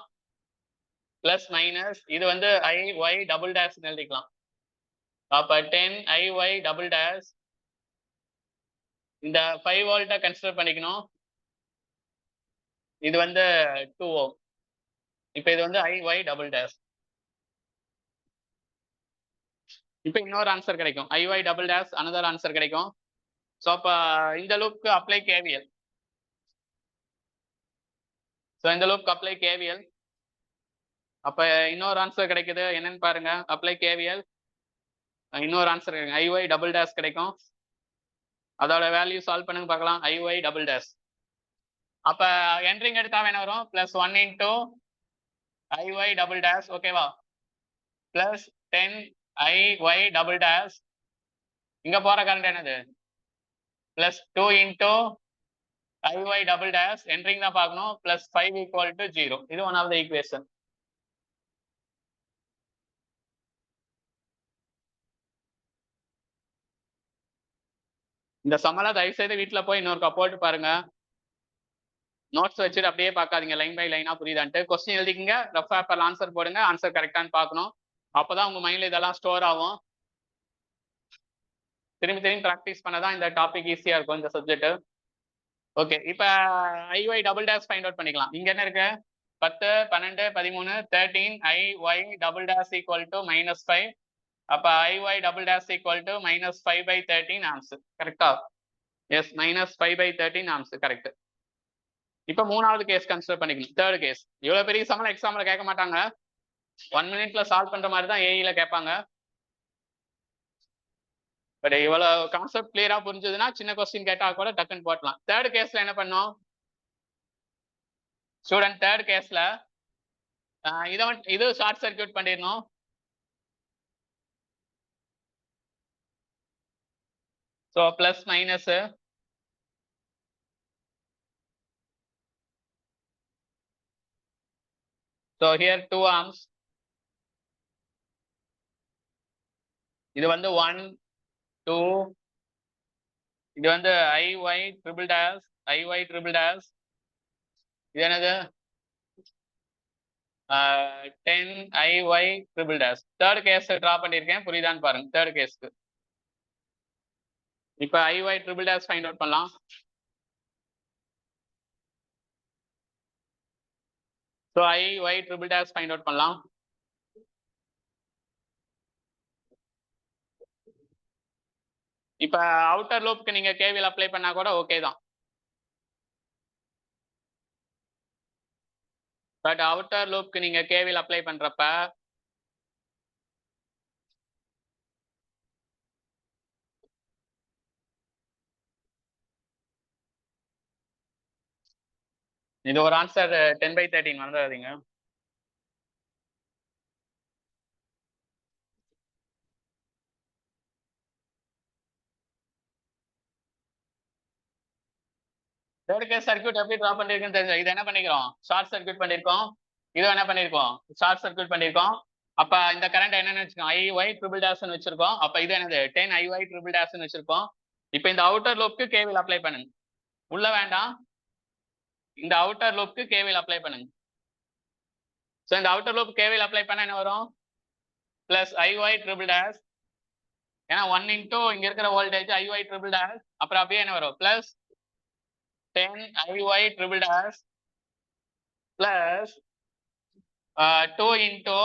பிளஸ் மைனஸ் இது வந்து ஐ ஒய் டபுள் டேஷ் எழுதிக்கலாம். அப்ப 10 ஐ ஒய் டபுள் டேஷ். இந்த 5 வோல்ட்டை கன்சிடர் பண்ணிக்கணும். இது வந்து 2 ஓம். இப்ப இது வந்து ஐ ஒய் டபுள் டேஷ். இப்ப இன்னொரு ஆன்சர் கிடைக்கும். I Y double dash another answer கிடைக்கும். ஸோ அப்ப இந்த லூப்க்கு அப்ளை கேவிஎல். ஸோ இந்த லூப்க்கு அப்ளை கேவிஎல். அப்ப இன்னொரு ஆன்சர் கிடைக்குது. என்னன்னு பாருங்க. Apply KVL. இன்னொரு ஆன்சர் கிடைக்கும். ஐ ஒய் டபுள் டேஷ் கிடைக்கும். அதோட வேல்யூ சால்வ் பண்ணுங்க பார்க்கலாம். ஐ ஒய் டபுள் டேஷ். அப்ப என்ட்ரிங் எடுத்தா என்ன வரும்? Plus 1 into I Y double dash. ஓகேவா? Plus 10 I Y double dash. இங்க போற கரண்ட் என்னது? Plus 2 into I Y double dash. Entering தான் பார்க்கணும். Plus 5 equal to 0. இது ஒன் ஆஃப் த ஈக்குவேஷன். இந்த சம்மலா தயவு செய்து வீட்டுல போய் இன்னொரு போட்டு பாருங்க. நோட்ஸ் வச்சுட்டு அப்படியே பார்க்காதீங்க. லைன் பை லைனா புரியுதான்ட்டு. கொஸ்டின் எழுதிக்கிங்க. ரஃப் பேப்பர்ல ஆன்சர் போடுங்க. ஆன்சர் கரெக்டான்னு பார்க்கணும். அப்பதான் உங்க மைண்ட்ல இதெல்லாம் ஸ்டோர் ஆகும். திரும்பி திரும்பி ப்ராக்டிஸ் பண்ணதான் இந்த டாபிக் ஈஸியா இருக்கும், இந்த சப்ஜெக்ட். ஓகே, இப்ப I Y double dash find out பண்ணிக்கலாம். இங்க என்ன இருக்கு? 10 12 13 13 I Y double dash equal to -5. அப்ப I Y double dash equal to -5/13 amps. கரெக்டா? Yes, -5/13 amps correct. இப்ப மூணாவது கேஸ் கன்சிடர் பண்ணிக்கணும். Third case. இவ்வளவு பெரிய சமல எக்ஸாம்ல கேட்க மாட்டாங்க. 1 மினிட்ல சால்வ் பண்ற மாதிரி தான் ஏஇல கேட்பாங்க. பட் இவ்வளவு கான்செப்ட் கிளியரா புரிஞ்சதுன்னா சின்ன கொஸ்டின் கேட்டா கூட டக்குன்னு போட்டலாம். தேர்ட் கேஸ்ல என்ன பண்ணோம் ஸ்டூடெண்ட்? தேர்ட் கேஸ்ல இது ஷார்ட் சர்க்யூட் பண்ணிடணும். So plus minus so here 2 arms. இது வந்து 1 2. இது வந்து I Y triple dash. I Y triple dash. இது என்னது? 10 I Y triple dash. Third case draw பண்ணியிருக்கேன். புரியுதான்னு பாருங்க. தேர்ட் கேஸ்க்கு இப்ப I Y triple dash find out பண்ணலாம். So I Y triple dash find out பண்ணலாம். இப்ப அவுட்டர் லூப்க்கு நீங்க கேவிஎல் அப்ளை பண்ணா கூட ஓகே தான். பட் அவுட்டர் லூப்க்கு நீங்க கேவிஎல் அப்ளை பண்றப்ப இது ஒரு ஆன்சர் 10/13 மறந்துடாதீங்க. தேர்ட் கேஸ் சர்க்யூட் எப்படி டிரா பண்ணிருக்குன்னு தெரிஞ்சு இது என்ன பண்ணிக்கிறோம், ஷார்ட் சர்க்யூட் பண்ணிருக்கோம். இது என்ன பண்ணிருக்கோம், ஷார்ட் சர்க்யூட் பண்ணிருக்கோம். அப்ப இந்த கரண்ட் என்னன்னு வச்சுக்கோம், IY ட்ரிபிள் டேஷ்னு வச்சிருக்கோம். அப்ப இது என்னது 10 IY ட்ரிபிள் டேஷ்னு வச்சிருக்கோம். இப்ப இந்த அவுட்டர் லூப்க்கு கேவிஎல் அப்ளை பண்ணுங்க. உள்ள வேண்டாம், இந்த அவுட்டர் லூப்க்கு கேவிஎல் அப்ளை பண்ணுங்க. சோ இந்த அவுட்டர் லூப் கேவிஎல் அப்ளை பண்ணா என்ன வரும், பிளஸ் IY ட்ரிபிள் டேஷ், ஏன்னா 1 இன்டூ இங்க இருக்கிற வோல்டேஜ் IY ட்ரிபிள் டேஷ், அப்புறம் அப்படியே என்ன வரும், plus 10 IY triple dash plus 2 into,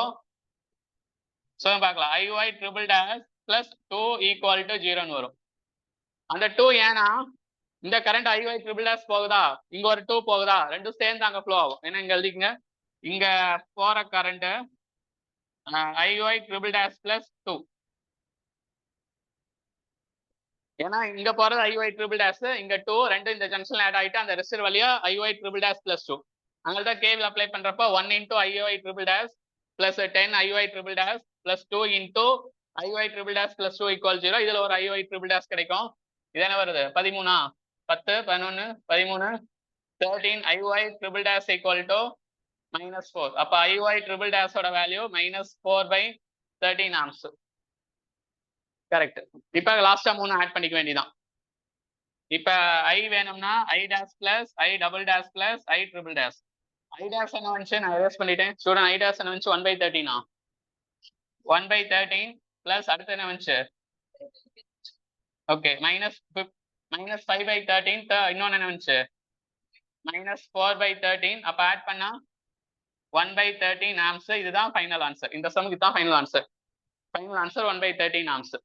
so பார்க்கலாம் IY triple dash plus 2 equal to 0ன்னு வரும். அந்த 2 ஏன்னா இந்த கரண்ட் IY ட்ரிபிள் டேஷ் போகுதா, இங்க ஒரு 2 போகுதா, ரெண்டும் சேர்ந்து அங்க ஃப்ளோ ஆகும். ஏன்னா இங்க எழுதிக்கங்க, இங்க போற current IY triple dash plus 2, ஏன்னா இங்க போறது IY ட்ரிபிள் டேஷ், இங்க 2 ரெண்டு இந்த ஜங்ஷன்ல ஆட் ஆயிட்டு அந்த ரெசிஸ்டர் வழியா IY ட்ரிபிள் டேஷ் பிளஸ் 2. அதனால தான் கேவிஎல் அப்ளை பண்றப்ப 1 into IY triple dash plus 10 IY triple dash plus 2 into IY triple dash plus 2 equal 0. இதுல ஒரு IY ட்ரிபிள் டேஷ் கிடைக்கும். இது என்ன வருது, 13, 10, 11, 13, 13 IY triple dash equal to -4. அப்ப IY ட்ரிபிள் டேஷோட வேல்யூ -4/13 ஆம்ஸ். கரெக்ட். இப்ப லாஸ்டா 3 ஆட் பண்ணிக்க வேண்டியதான். இப்ப I வேணும்னா I dash plus I double dash plus I triple dash. I dash என்ன வந்துச்சு, நான் எரேஸ் பண்ணிட்டேன் ஸ்டூடெண்ட். I டேஷ் என்ன வந்துச்சு, 1/13. 1/13 பிளஸ் அடுத்து என்ன வந்துச்சு, ஓகே -5/13. இன்னொன்னு என்ன வந்துச்சு, -4/13. அப்ப ஆட் பண்ணா 1/13 ஆம்ஸ். இதுதான் ஃபைனல் ஆன்சர். இந்த சம்முக்கு தான் final answer. Final answer 1/13 amps.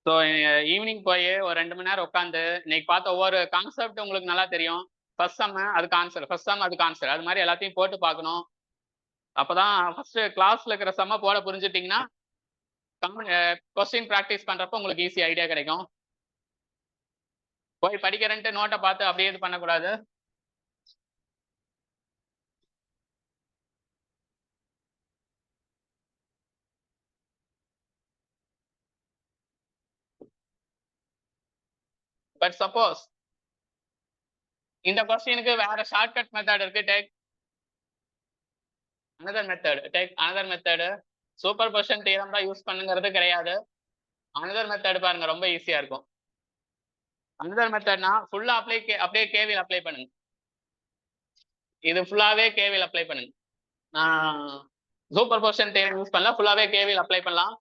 So evening போய் ஒரு 2 மணி நேரம் உட்காந்து இன்னைக்கு பார்த்த ஒவ்வொரு கான்செப்ட் உங்களுக்கு நல்லா தெரியும். ஃபர்ஸ்ட் சம் அதுக்கு ஆன்சர், ஃபர்ஸ்ட் சம் அதுக்கு ஆன்சர், அது மாதிரி எல்லாத்தையும் போட்டு பார்க்கணும். அப்பதான் ஃபர்ஸ்ட் கிளாஸ்ல இருக்கிற சம்ம போட புரிஞ்சுட்டீங்கன்னா கொஸ்டின் ப்ராக்டிஸ் பண்றப்ப உங்களுக்கு ஈஸி ஐடியா கிடைக்கும். போய் படிக்கிறேன்ட்டு நோட்டை பார்த்து அப்படியே இது பண்ணக்கூடாது. பட் சப்போஸ் இந்த கொஸ்டினுக்கு வேற ஷார்ட்கட் மெத்தட் இருக்கு. Take another method. Super position theorem தான் யூஸ் பண்ணுங்கிறது கிடையாது. அனதர் மெத்தட் பாருங்க, ரொம்ப ஈஸியா இருக்கும். அனதர் மெத்தட்னா ஃபுல்லா அப்படியே கேவிஎல் அப்ளை பண்ணுங்க. இது ஃபுல்லாவே கேவிஎல் அப்ளை பண்ணுங்க. சூப்பர் பொசிஷன் தியரம் யூஸ் பண்ணலாம், ஃபுல்லாவே கேவிஎல் அப்ளை பண்ணலாம்.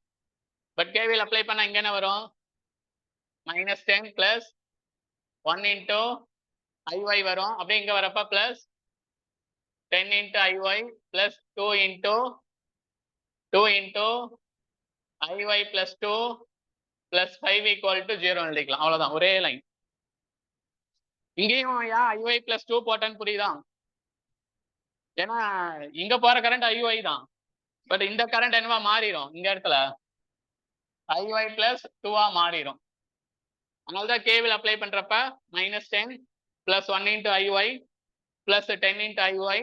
பட் கேவிஎல் அப்ளை பண்ணா இங்க என்ன வரும், -10 பிளஸ் 1 இன்டூ IY வரும். அப்படியே இங்க வரப்ப plus 10 into IY plus 2 into IY plus 2 plus 5 equal to 0 எழுதிக்கலாம். அவ்வளவுதான், ஒரே லைன். இங்கேயும் IY பிளஸ் 2 போட்டேன்னு புரியுதா, ஏன்னா இங்க போற கரண்ட் IY தான். பட் இந்த கரண்ட் என்னவா மாறிடும், இந்த இடத்துல IY பிளஸ் 2 மாறிடும். அதனாலதான் கேவிஎல் அப்ளை பண்றப்ப -10 plus 1 into IY plus 10 into IY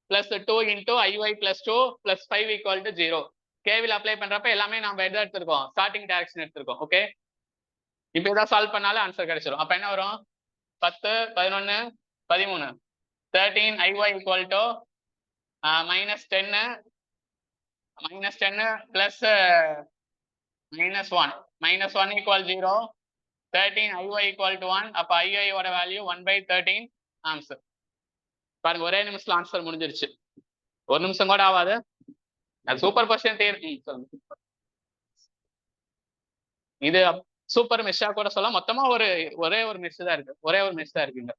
plus 2 into IY plus 2 plus 5 equal to 0. KVL apply பண்றப்ப எல்லாமே நம்ம எதை எடுத்திருக்கோம், ஸ்டார்டிங் டைரக்ஷன் எடுத்திருக்கோம். ஓகே, இப்போ இதை சால்வ் பண்ணாலும் ஆன்சர் கிடைச்சிடும். அப்ப என்ன வரும், 10, 11, 13, 13 IY equal to -10 plus -1 equal 0, 13 IY equal to 1. அப்ப IY ஓட வேல்யூ 1/13 ஆன்சர். பாருங்க, ஒரே நிமிஷத்துல ஆன்சர் முடிஞ்சிருச்சு. ஒரு நிமிஷம் கூட ஆகாது. அது சூப்பர் பொசிஷன் தியரம். இது சூப்பர் மெஷ்ஷா கூட சொல்லலாம். மொத்தமா ஒரே ஒரு மெஷ் தான் இருக்கு, ஒரே ஒரு மெஷ் தான் இருக்குங்க.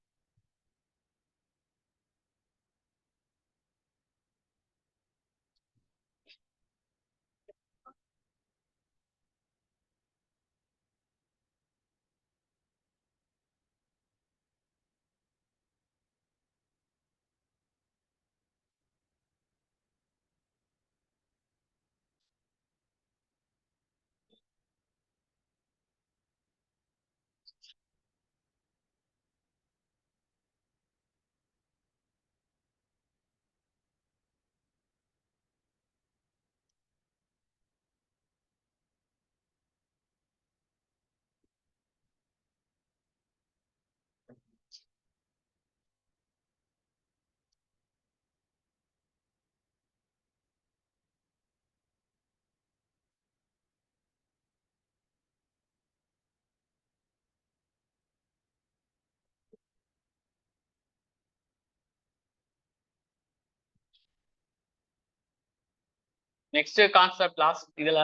நெக்ஸ்ட் கான்செப்ட் லாஸ்ட் இதுல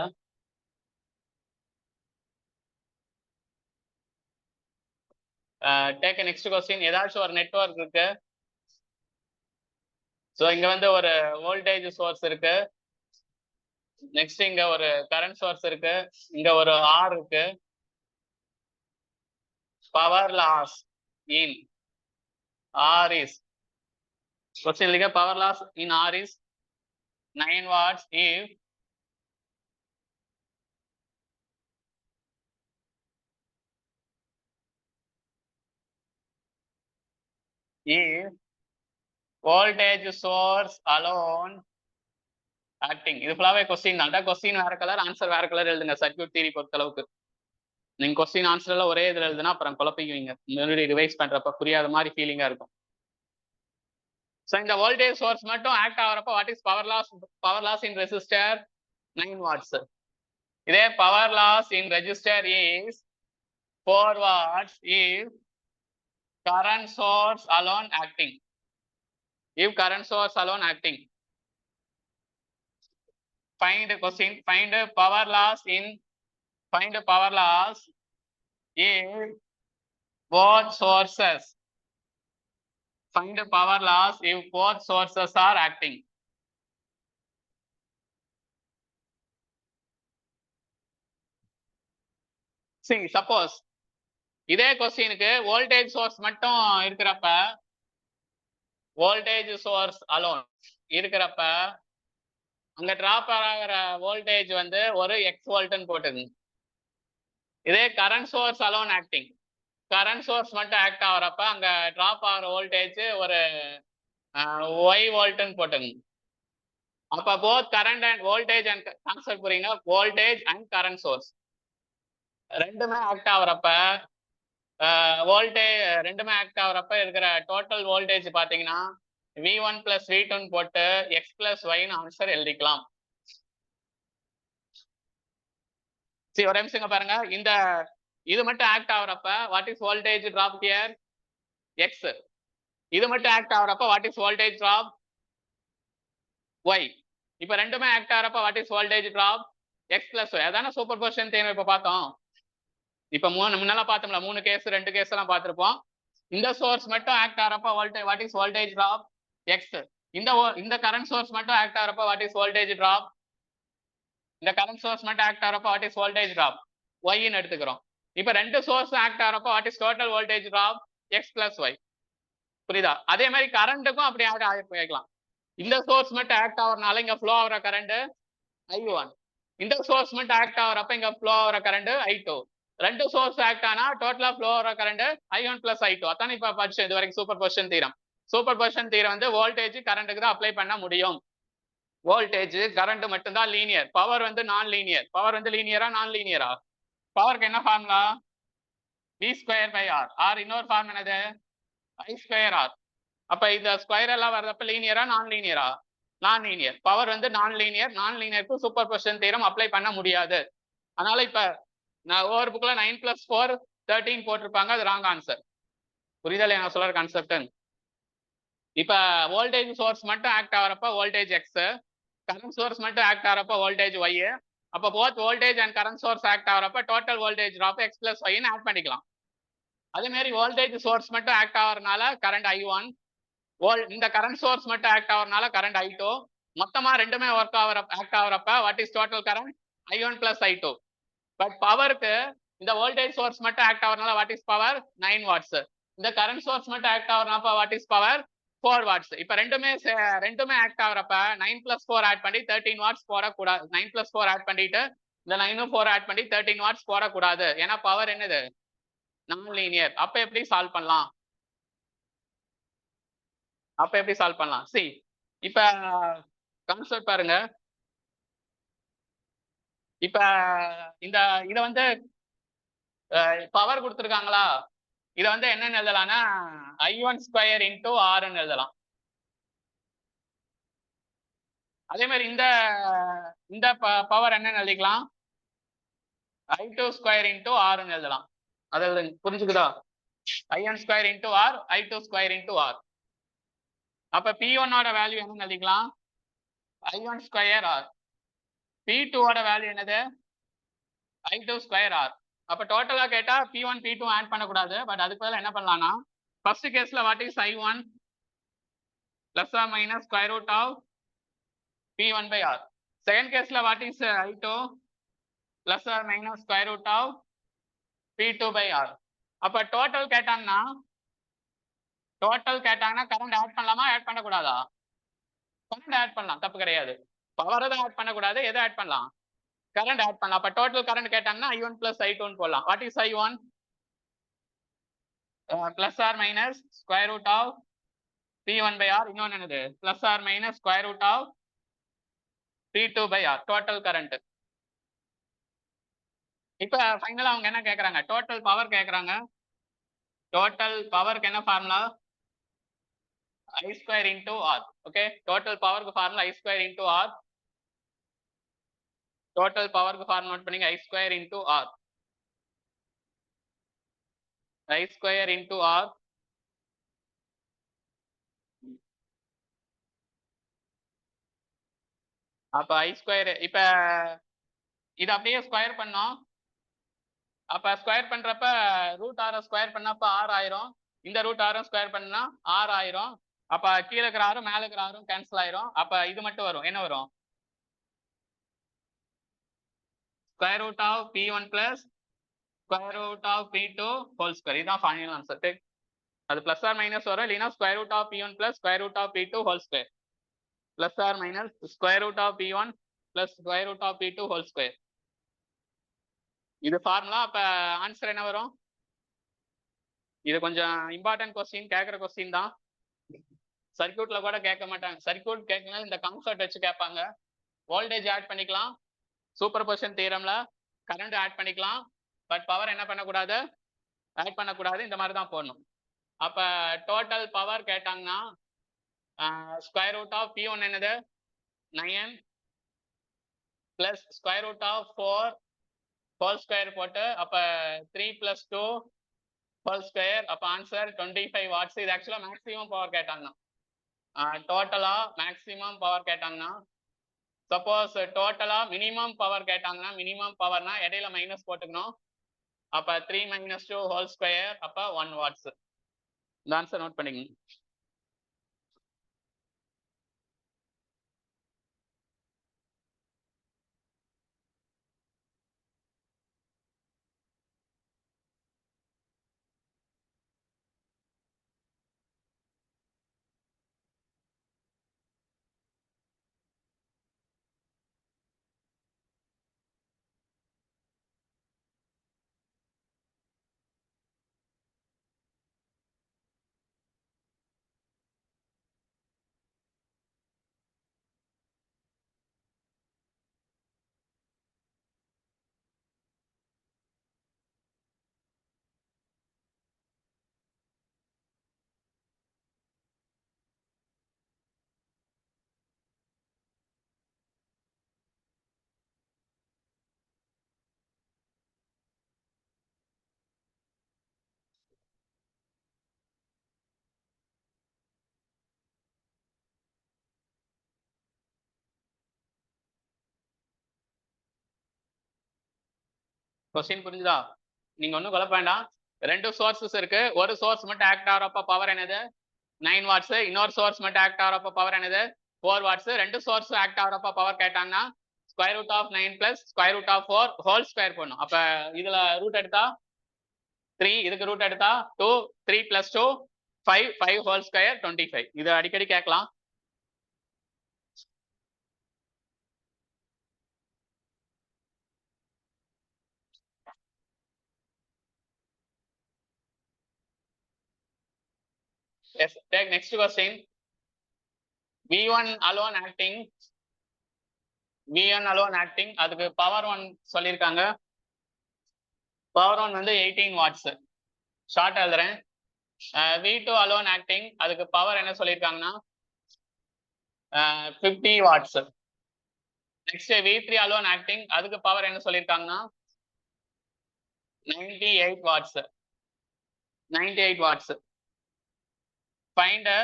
டேக் நெக்ஸ்ட் கொஸ்டின். ஏதாச்சும் ஒரு நெட்வொர்க் இருக்கு. ஸோ இங்க வந்து ஒரு வோல்டேஜ் சோர்ஸ் இருக்கு, நெக்ஸ்ட் இங்க ஒரு கரண்ட் சோர்ஸ் இருக்கு, இங்க ஒரு ஆர் இருக்கு. Power loss in R is, question இல்லைங்க, power loss in R is 9 watts if voltage source alone acting. இது ஃபுல்லாவே கொஸ்டின் தான். கொஸ்டின் வேற கலர், ஆன்சர் வேற கலர் எழுதுங்க. சர்க்யூட் தியரி பொறுத்த அளவுக்கு நீங்க கொஸ்டின் ஆன்சர் எல்லாம் ஒரே இதுல எழுதுனா அப்புறம் குழப்பிக்குவீங்க, மறுபடியும் ரிவைஸ் பண்றப்ப புரியாத மாதிரி ஃபீலிங்கா இருக்கும். ஸோ இந்த வோல்டேஜ் சோர்ஸ் மட்டும் ஆக்ட் ஆகிறப்ப what is power loss? Power loss in resistor 9 watts. இதே power loss in resistor is 4 watts if current source alone acting. If current source alone acting. Find question. Find power loss in. Find power loss if both sources. Find power loss if both sources are acting. See, suppose இதே கொஸ்டினுக்கு voltage source மட்டும் இருக்கிறப்ப, voltage source alone இருக்கிறப்ப அங்க drop ஆகிற voltage வந்து ஒரு X வோல்ட்னு போட்டுங்க. இதே current source alone acting, current source மட்டும் ஆக்ட் ஆகிறப்ப அங்க டிராப் ஆகிற வோல்டேஜ் ஒரு ஒய் வோல்ட்னு போட்டுங்க. அப்ப both current and voltage and concept புரியுங்க, வோல்டேஜ் அண்ட் கரண்ட் சோர்ஸ் ரெண்டுமே ஆக்ட் ஆகிறப்ப வோல்டேஜ் ரெண்டுமே ஆக்ட் ஆகிறப்ப இருக்கிற டோட்டல் வோல்டேஜ் பாத்தீங்கன்னா V1 + V2 போட்டு X + Yன்னு ஆன்சர் எழுதிக்கலாம். சரி, ஒரு நிமிஷங்க பாருங்க. இந்த இது மட்டும் ஆக்ட் ஆகிறப்ப what is voltage drop here? X. இது மட்டும் ஆக்ட் ஆகிறப்ப what is voltage drop? Y. இப்ப ரெண்டுமே ஆக்ட் ஆகிறப்ப what is voltage drop? X + Y. அதான சூப்பர் பொசிஷன் தேவை இப்ப பார்த்தோம். இப்ப முன்னெல்லாம் பார்த்தோம்ல, 3 கேஸ் 2 கேஸ் எல்லாம் பார்த்திருப்போம். இந்த சோர்ஸ் மட்டும் ஆக்ட் ஆகிறப்ப voltage what is voltage drop? X. இந்த கரண்ட் சோர்ஸ் மட்டும் ஆக்ட் ஆகிறப்ப வாட் இஸ் வோல்டேஜ் டிராப்? இந்த கரண்ட் சோர்ஸ் மட்டும் ஆக்ட் ஆகிறப்ப what is voltage drop? Y ன்னு எடுத்துக்கிறோம். இப்ப ரெண்டு சோர்ஸ் ஆக்ட் ஆகிறப்ப what is total voltage drop? X + Y. புரியுதா? அதே மாதிரி கரண்ட்டுக்கும் அப்படி ஆக்ட் கேட்கலாம். இந்த சோர்ஸ் மட்டும் ஆக்ட் ஆகிறனால இங்க ஃப்ளோ ஆகிற கரண்ட் I1. இந்த சோர்ஸ் மட்டும் ஆக்ட் ஆகிறப்ப இங்க ஃப்ளோ ஆகிற கரண்ட் I2. ரெண்டு சோர்ஸ் ஆக்ட் ஆனா டோட்டலா ஃப்ளோ ஆகிற கரண்ட் I1 + I2. அதான் இப்ப படிச்சோம் இது வரைக்கும் சூப்பர் பொசிஷன் தீரம். சூப்பர் பொசிஷன் தீரம் வந்து வோல்டேஜ் கரண்ட்டுக்கு தான் அப்ளை பண்ண முடியும். வோல்டேஜ் கரண்ட் மட்டும் தான் லீனியர். பவர் வந்து நான் லீனியர். பவர் வந்து லீனியரா நான் லீனியரா? பவருக்கு என்ன ஃபார்முலா? V²/R. R இன்னொரு ஃபார்ம் என்னது? I²R. அப்ப இந்த ஸ்கொயர் எல்லாம் வர்றப்ப லீனியரா நான் லீனியரா? நான் லீனியர். பவர் வந்து நான் லீனியர். நான் லீனியருக்கு சூப்பர் பொசிஷன் தியரம் அப்ளை பண்ண முடியாது. அதனால இப்ப நான் ஒவ்வொரு புக்ல 9 + 4 13 போட்டிருப்பாங்க, அது ராங் ஆன்சர். புரியுதா இல்லையா நான் சொல்ற கான்செப்ட்? இப்ப வோல்டேஜ் சோர்ஸ் மட்டும் ஆக்ட் ஆகிறப்ப வோல்டேஜ் X, கரண்ட் சோர்ஸ் மட்டும் ஆக்ட் ஆகிறப்ப வோல்டேஜ் Y, அப்போ both voltage and current source act ஆகிறப்ப total voltage drop X plus ஒய்னு ஆட் பண்ணிக்கலாம். அதே மாதிரி வோல்டேஜ் சோர்ஸ் மட்டும் ஆக்ட் ஆகிறதுனால கரண்ட் I1, இந்த கரண்ட் சோர்ஸ் மட்டும் ஆக்ட் ஆகிறதுனால கரண்ட் I2, மொத்தமா ரெண்டுமே ஒர்க் ஆக்ட் ஆகிறப்ப what is total current I1 plus I2. But பவருக்கு இந்த வோல்டேஜ் சோர்ஸ் மட்டும் ஆக்ட் ஆகிறதுனால வாட் இஸ் பவர் 9 வாட்ஸ். இந்த கரண்ட் சோர்ஸ் மட்டும் ஆக்ட் ஆகிறப்ப வாட் இஸ் பவர் 4 வாட்ஸ். இப்ப ரெண்டுமே ஆக்ட் ஆகிறப்ப 9 பிளஸ் 4 ஆட் பண்ணி 13 வாட்ஸ் போடக்கூடாது. 9 பிளஸ் 4 ஆட் பண்ணிட்டு இந்த 9 4 ஆட் பண்ணி 13 வாட்ஸ் போடக்கூடாது. ஏன்னா பவர் என்னது நான் லீனியர். அப்ப எப்படி சால்வ் பண்ணலாம்? சி இப்ப கான்செப்ட் பாருங்க. இப்ப இந்த இத வந்து பவர் கொடுத்துருக்காங்களா, இத வந்து என்னன்னு எழுதலாம்னா I1 ஸ்கொயர் இன்டூ ஆர்ன்னு எழுதலாம். அதே மாதிரி இந்த பவர் என்னன்னு எழுதிக்கலாம் I2 ஸ்கொயர் இன்டூ ஆர்ன்னு எழுதலாம். அதாவது புரிஞ்சுக்குதா? I1 square into R, I2 square into R. அப்ப P1 ஓட வேல்யூ என்னன்னு எழுதிக்கலாம் I1 ஸ்கொயர் ஆர். P2 ஓட வேல்யூ என்னது I2 ஸ்கொயர் ஆர். அப்ப டோட்டலா கேட்டா P1 P2 ஆட் பண்ணக்கூடாது. பட் அதுக்கு பதிலா என்ன பண்ணலாம்னா ஃபர்ஸ்ட் கேஸ்ல what is I1 plus R minus square root of P1 by R. Second கேஸ்ல what is I2 plus R minus square root of P2 by R. அப்ப டோட்டல் கேட்டாங்கன்னா current add பண்ணலாமா ஆட் பண்ணக்கூடாதா? கரண்ட் ஆட் பண்ணலாம், தப்பு கிடையாது. Power தான் add பண்ணக்கூடாது. எதை ஆட் பண்ணலாம்? கரண்ட் ஆட் பண்ணலாம். அப்ப டோட்டல் கரண்ட் கேட்டாங்கன்னா I1 பிளஸ் I2 போடலாம். What is I1 plus R minus square root of P1 by R. இன்னொன்னு என்னது plus R minus square root of P2 by R. Total current. இப்ப ஃபைனலா அவங்க என்ன கேக்குறாங்க? டோட்டல் பவர் கேக்குறாங்க. டோட்டல் பவருக்கு என்ன formula I square into R. Okay, total power க்கு formula I square into R. total power க்கு ஃபார்முலா நோட் பண்ணீங்க I square into R. I square into R. அப்ப I square இப்ப இது அப்படியே ஸ்கொயர் பண்ணோம். அப்ப ஸ்கொயர் பண்றப்ப ரூட் ஆர் ஸ்கொயர் பண்ணப்ப R ஆயிரும். இந்த ரூட் ஆர் ஸ்கொயர் பண்ணா R ஆயிரும். அப்ப கீழே இருக்கிற ஆரும் மேல இருக்கிற ஆரும் கேன்சல் ஆயிரும். அப்ப இது மட்டும் வரும். என்ன வரும்? Square root of P1 plus square root of P2 whole square. இதுதான் ஃபைனல் ஆன்சர். அது பிளஸ் ஆர் மைனஸ் வரும். இல்லைன்னா square root of P1 plus square root of P2 whole square. Plus R minus square root of P1 plus square root of P2 whole square. இது formula. அப்ப answer என்ன வரும்? இது கொஞ்சம் important question, கேட்குற question தான். சர்க்கியூட்ல கூட கேட்க மாட்டாங்க. சர்க்கியூட் கேட்கணும் இந்த கான்செப்ட் வச்சு கேட்பாங்க. வோல்டேஜ் ஆட் பண்ணிக்கலாம், சூப்பர் பொசிஷன் தியரம்ல கரண்ட் ஆட் பண்ணிக்கலாம். பட் பவர் என்ன பண்ணக்கூடாது ஆட் பண்ணக்கூடாது. இந்த மாதிரி தான் போடணும். அப்ப டோட்டல் பவர் கேட்டாங்கன்னா ஸ்கொயர் ரூட் ஆஃப் P1 என்னது 9 plus square root of 4 whole square போட்டு அப்ப 3 பிளஸ் 2 ஹோல் ஸ்கொயர். அப்ப ஆன்சர் 25 வாட்ஸ். இது ஆக்சுவலா மேக்ஸிமம் பவர் கேட்டாங்கன்னா, டோட்டலா மேக்ஸிமம் பவர் கேட்டாங்கன்னா, சப்போஸ் டோட்டலா மினிமம் பவர் கேட்டாங்கன்னா, மினிமம் பவர்னா இடையில மைனஸ் போட்டுக்கணும். அப்ப 3 மைனஸ் 2 ஹோல் ஸ்கொயர் அப்ப 1 வாட்ஸ். இந்த ஆன்சர் நோட் பண்ணிக்கணும். கொஸ்டின் புரிஞ்சுதா? நீங்க ஒன்றும் குழப்ப வேண்டாம். 2 சோர்சஸ் இருக்கு. ஒரு சோர்ஸ் மட்டும் ஆக்ட் ஆகிறப்ப பவர் என்னது 9 வாட்ஸ். இன்னொரு சோர்ஸ் மட்டும் ஆக்ட் ஆகிறப்ப பவர் என்னது 4 வாட்ஸ். 2 சோர்ஸ் ஆக்ட் ஆகிறப்ப பவர் கேட்டாங்கன்னா square root of 9 plus square root of 4 whole square பண்ணும். அப்ப இதுல ரூட் எடுத்தா 3, இதுக்கு ரூட் எடுத்தா 2, 3 பிளஸ் 2 5, 5 ஹோல் ஸ்கொயர் 25. இது அடிக்கடி கேட்கலாம். Yes, take next question. V1 alone acting, V1 alone acting, அதுக்கு பவர் 1 சொல்லியிருக்காங்க. பவர் 1 வந்து 18 வாட்ஸ். ஷார்ட் எழுதுறேன். V2 alone acting, அதுக்கு பவர் என்ன சொல்லியிருக்காங்கன்னா 50 watts. Next V3 alone acting, அதுக்கு பவர் என்ன சொல்லியிருக்காங்கன்னா 98 watts. 98 watts. Find a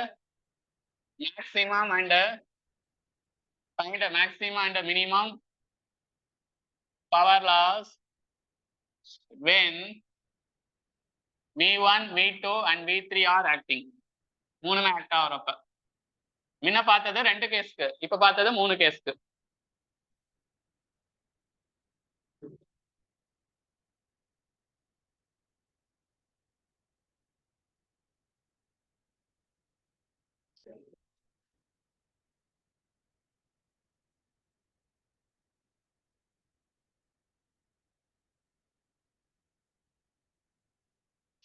maximum and minimum power loss when V1, V2 and V3 are acting. மூணுமே ஆக்ட் ஆகிறப்ப. முன்ன பார்த்தது 2 கேஸ்க்கு, இப்ப பார்த்தது 3 கேஸ்க்கு.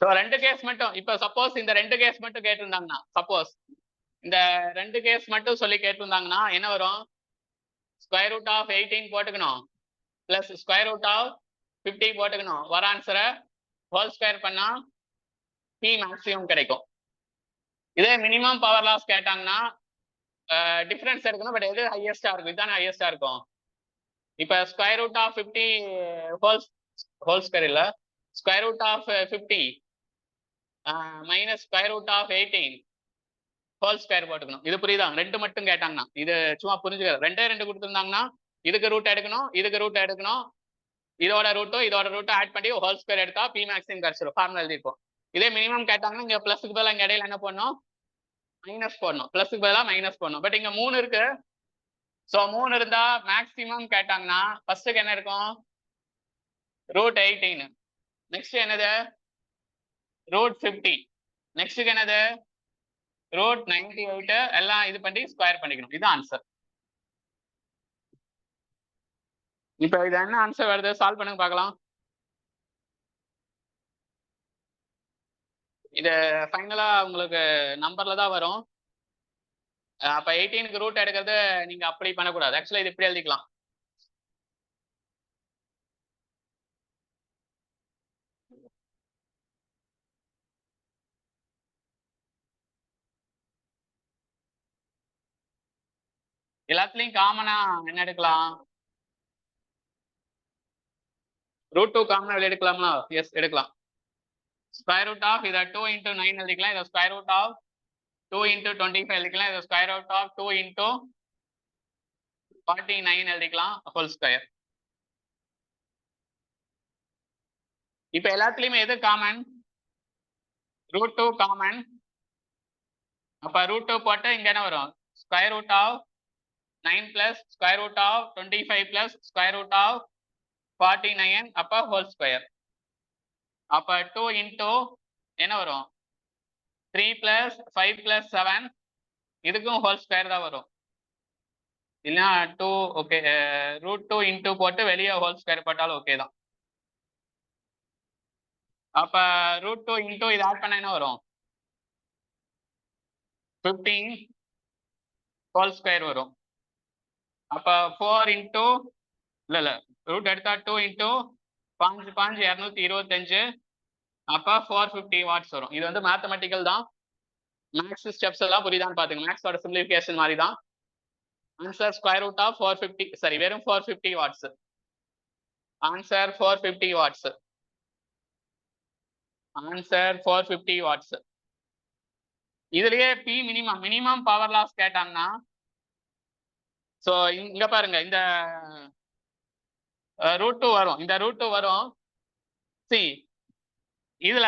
ஸோ 2 கேஸ் மட்டும், இப்ப சப்போஸ் இந்த 2 கேஸ் மட்டும் கேட்டிருந்தாங்கன்னா, சப்போஸ் இந்த 2 கேஸ் மட்டும் சொல்லி கேட்டிருந்தாங்கன்னா என்ன வரும்? ஸ்கொயர் ரூட் ஆஃப் 18 போட்டுக்கணும் பிளஸ் ஸ்கொயர் ரூட் ஆஃப் 50 போட்டுக்கணும். வர ஆன்சரை ஹோல் ஸ்கொயர் பண்ணா P மேக்ஸிமம் கிடைக்கும். இதே மினிமம் பவர் லாஸ் கேட்டாங்கன்னா டிஃபரன்ஸ் இருக்கணும், பட் எது ஹையஸ்டா இருக்கும்? இதுதானே ஹையஸ்டா இருக்கும். இப்ப square root of 50 whole square இல்ல, square root of 50 minus square root of 18 whole square போட்டுக்கணும். இது புரியுதா? 2 மட்டும் கேட்டாங்கன்னா, இது சும்மா புரிஞ்சுக்க. 2 கொடுத்துருந்தாங்கன்னா இதுக்கு ரூட் எடுக்கணும், இதுக்கு ரூட் எடுக்கணும், இதோட ரூட்டும் ஆட் பண்ணி ஹோல் ஸ்கொயர் எடுத்தா P மேக்ஸிமம் கிடைச்சிடும். ஃபார்முலா எழுதிருப்போம். இதே மினிமம் கேட்டாங்கன்னா இங்க பிளஸ்க்கு பதிலாக இங்க இடையில என்ன பண்ணணும்? மைனஸ் போடணும். பிளஸ்க்கு பதிலாக மைனஸ் போடணும். பட் இங்க 3 இருக்கு. ஸோ 3 இருந்தா மேக்ஸிமம் கேட்டாங்கன்னா ஃபர்ஸ்ட்டுக்கு என்ன இருக்கும்? ரூட் 18. நெக்ஸ்ட் என்னது? ரூட் 50. நெக்ஸ்ட்டுக்கு என்னது? ரூட் 98. எல்லாம் இது பண்ணி ஸ்கொயர் பண்ணிக்கணும். இது ஆன்சர். இப்போ இது என்ன ஆன்சர் வருது? சால்வ் பண்ணுங்க பார்க்கலாம். இது ஃபைனலா உங்களுக்கு நம்பர்ல தான் வரும். அப்ப 18க்கு ரூட் எடுக்கிறது நீங்க அப்படி பண்ணக்கூடாது. ஆக்சுவலா இது இப்படி எழுதிக்கலாம். எல்லாத்துலயும் காமனா என்ன எடுக்கலாம்? ரூட் 2 காமனா வெளியே எடுக்கலாமா? எஸ், எடுக்கலாம். ஸ்கொயர் ரூட் ஆஃப் இதை 2 × 9 எழுதிக்கலாம். இதை ஸ்கொயர் ரூட் ஆஃப் 2 × 25 எழுதிக்கலாம். இதை ஸ்கொயர் ரூட் ஆஃப் 2 × 49 எழுதிக்கலாம் ஹோல் ஸ்கொயர். இப்ப எல்லாத்துலயுமே எது காமன்? Root 2 common. அப்ப ரூட் 2 போட்டு இங்க என்ன வரும்? Square root of 9 plus square root of 25 plus square root of 49 அப்ப ஹோல் ஸ்கொயர். அப்ப 2 × என்ன வரும்? 3 பிளஸ் 5 பிளஸ் 7, இதுக்கும் ஹோல் ஸ்கொயர் தான் வரும். இல்லைன்னா 2 ஓகே, ரூட் 2 × போட்டு வெளியே ஹோல் ஸ்கொயர் போட்டாலும் ஓகே தான். அப்ப ரூட் 2 × இது ஆட் பண்ண என்ன வரும்? 15 ஹோல் ஸ்கொயர் வரும். அப்ப 4 × இல்ல ரூட் எடுத்தா 2 × 5 5 225. அப்ப 450 வாட்ஸ் வரும். இது வந்து மேத்தமெட்டிக்கல் தான். மேக்ஸ் ஸ்டெப்ஸ் எல்லாம் புரியுதான்னு பாத்துங்க. மேக்ஸோட சிம்பிளிஃபிகேஷன் மாதிரி தான். ஆன்சர் ஸ்கொயர் ரூட் ஆஃப் 450, சரி வெறும் 450 watts. Answer 450 watts. Answer 450 watts. இதுலயே P மினிமம் பவர் லாஸ் கேட்டாங்கன்னா, சோ இங்க பாருங்க, இந்த ரூட் 2 வரும். இந்த ரூட் 2 வரும். சி இதுல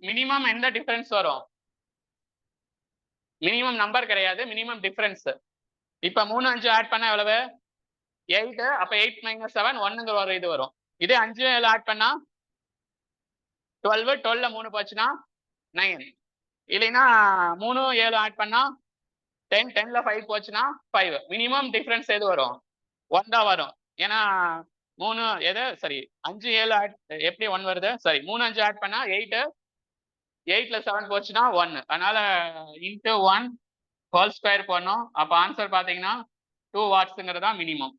மினிமம் எந்த டிஃபரன்ஸ் வரும்? மினிமம் நம்பர் கிடையாது, மினிமம் டிஃபரன்ஸ். இப்ப 3 5 ஆட் பண்ணா எவ்வளவு? 8. அப்ப 8 - 7 1ங்கிற ஒரு இது வரும். இதே 5 7 ஆட் பண்ணா 12. 12ல 3 போச்சுன்னா 9. இல்லைன்னா 3 7 ஆட் பண்ணா 10. 10ல 5 போச்சுன்னா 5. மினிமம் டிஃபரன்ஸ் எது வரும்? 1 தான் வரும். ஏன்னா 3 எது சரி 5 7 ஆட் எப்படி 1 வருது? சரி 3 5 ஆட் பண்ணா 8. 8ல 7 போச்சுன்னா 1. அதனால இன்ட்டு 1 ஹோல் ஸ்கொயர் பண்ணோம். அப்ப ஆன்சர் பாத்தீங்கன்னா 2 வாட்ஸ்ங்கிறது தான் மினிமம்.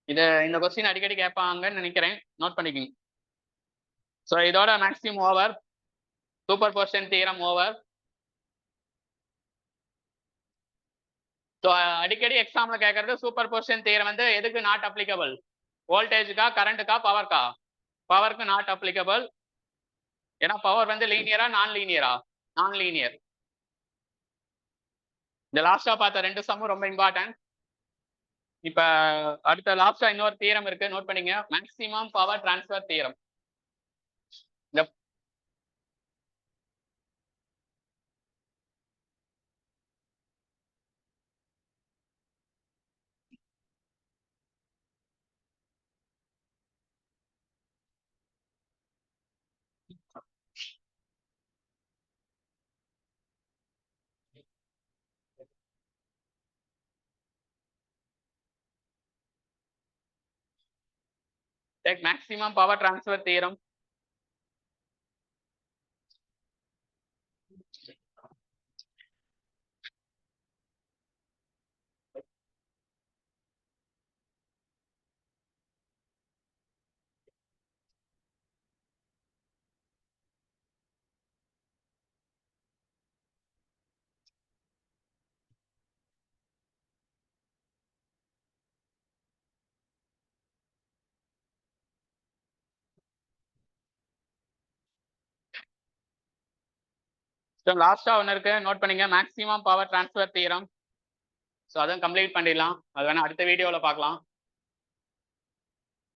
இந்த கொஸ்டின் அடிக்கடி கேட்பாங்கன்னு நினைக்கிறேன், நோட் பண்ணிக்கோங்க. ஸோ இதோட maximum over, superposition theorem over. So அடிக்கடி எக்ஸாம்ல கேட்கறது சூப்பர் பொசிஷன் தியரம் வந்து எதுக்கு நாட் அப்ளிகபிள்? வோல்டேஜுக்கா, கரண்ட்டுக்கா, பவர்க்கா? பவருக்கு நாட் அப்ளிகபிள். ஏன்னா பவர் வந்து லீனியரா நான் லீனியரா? நான் லீனியர். இந்த லாஸ்டா பார்த்த 2 சம்மும் ரொம்ப இம்பார்ட்டன்ட். இப்ப அடுத்த லாஸ்டா இன்னொரு தியரம் இருக்கு, நோட் பண்ணிங்க. Maximum power transfer theorem. Take maximum power transfer theorem. So லாஸ்டா ஒன்று இருக்கு, நோட் பண்ணீங்க. Maximum power transfer theorem. So அதான் கம்ப்ளீட் பண்ணிடலாம். அது வேணா அடுத்த வீடியோவில் பார்க்கலாம்.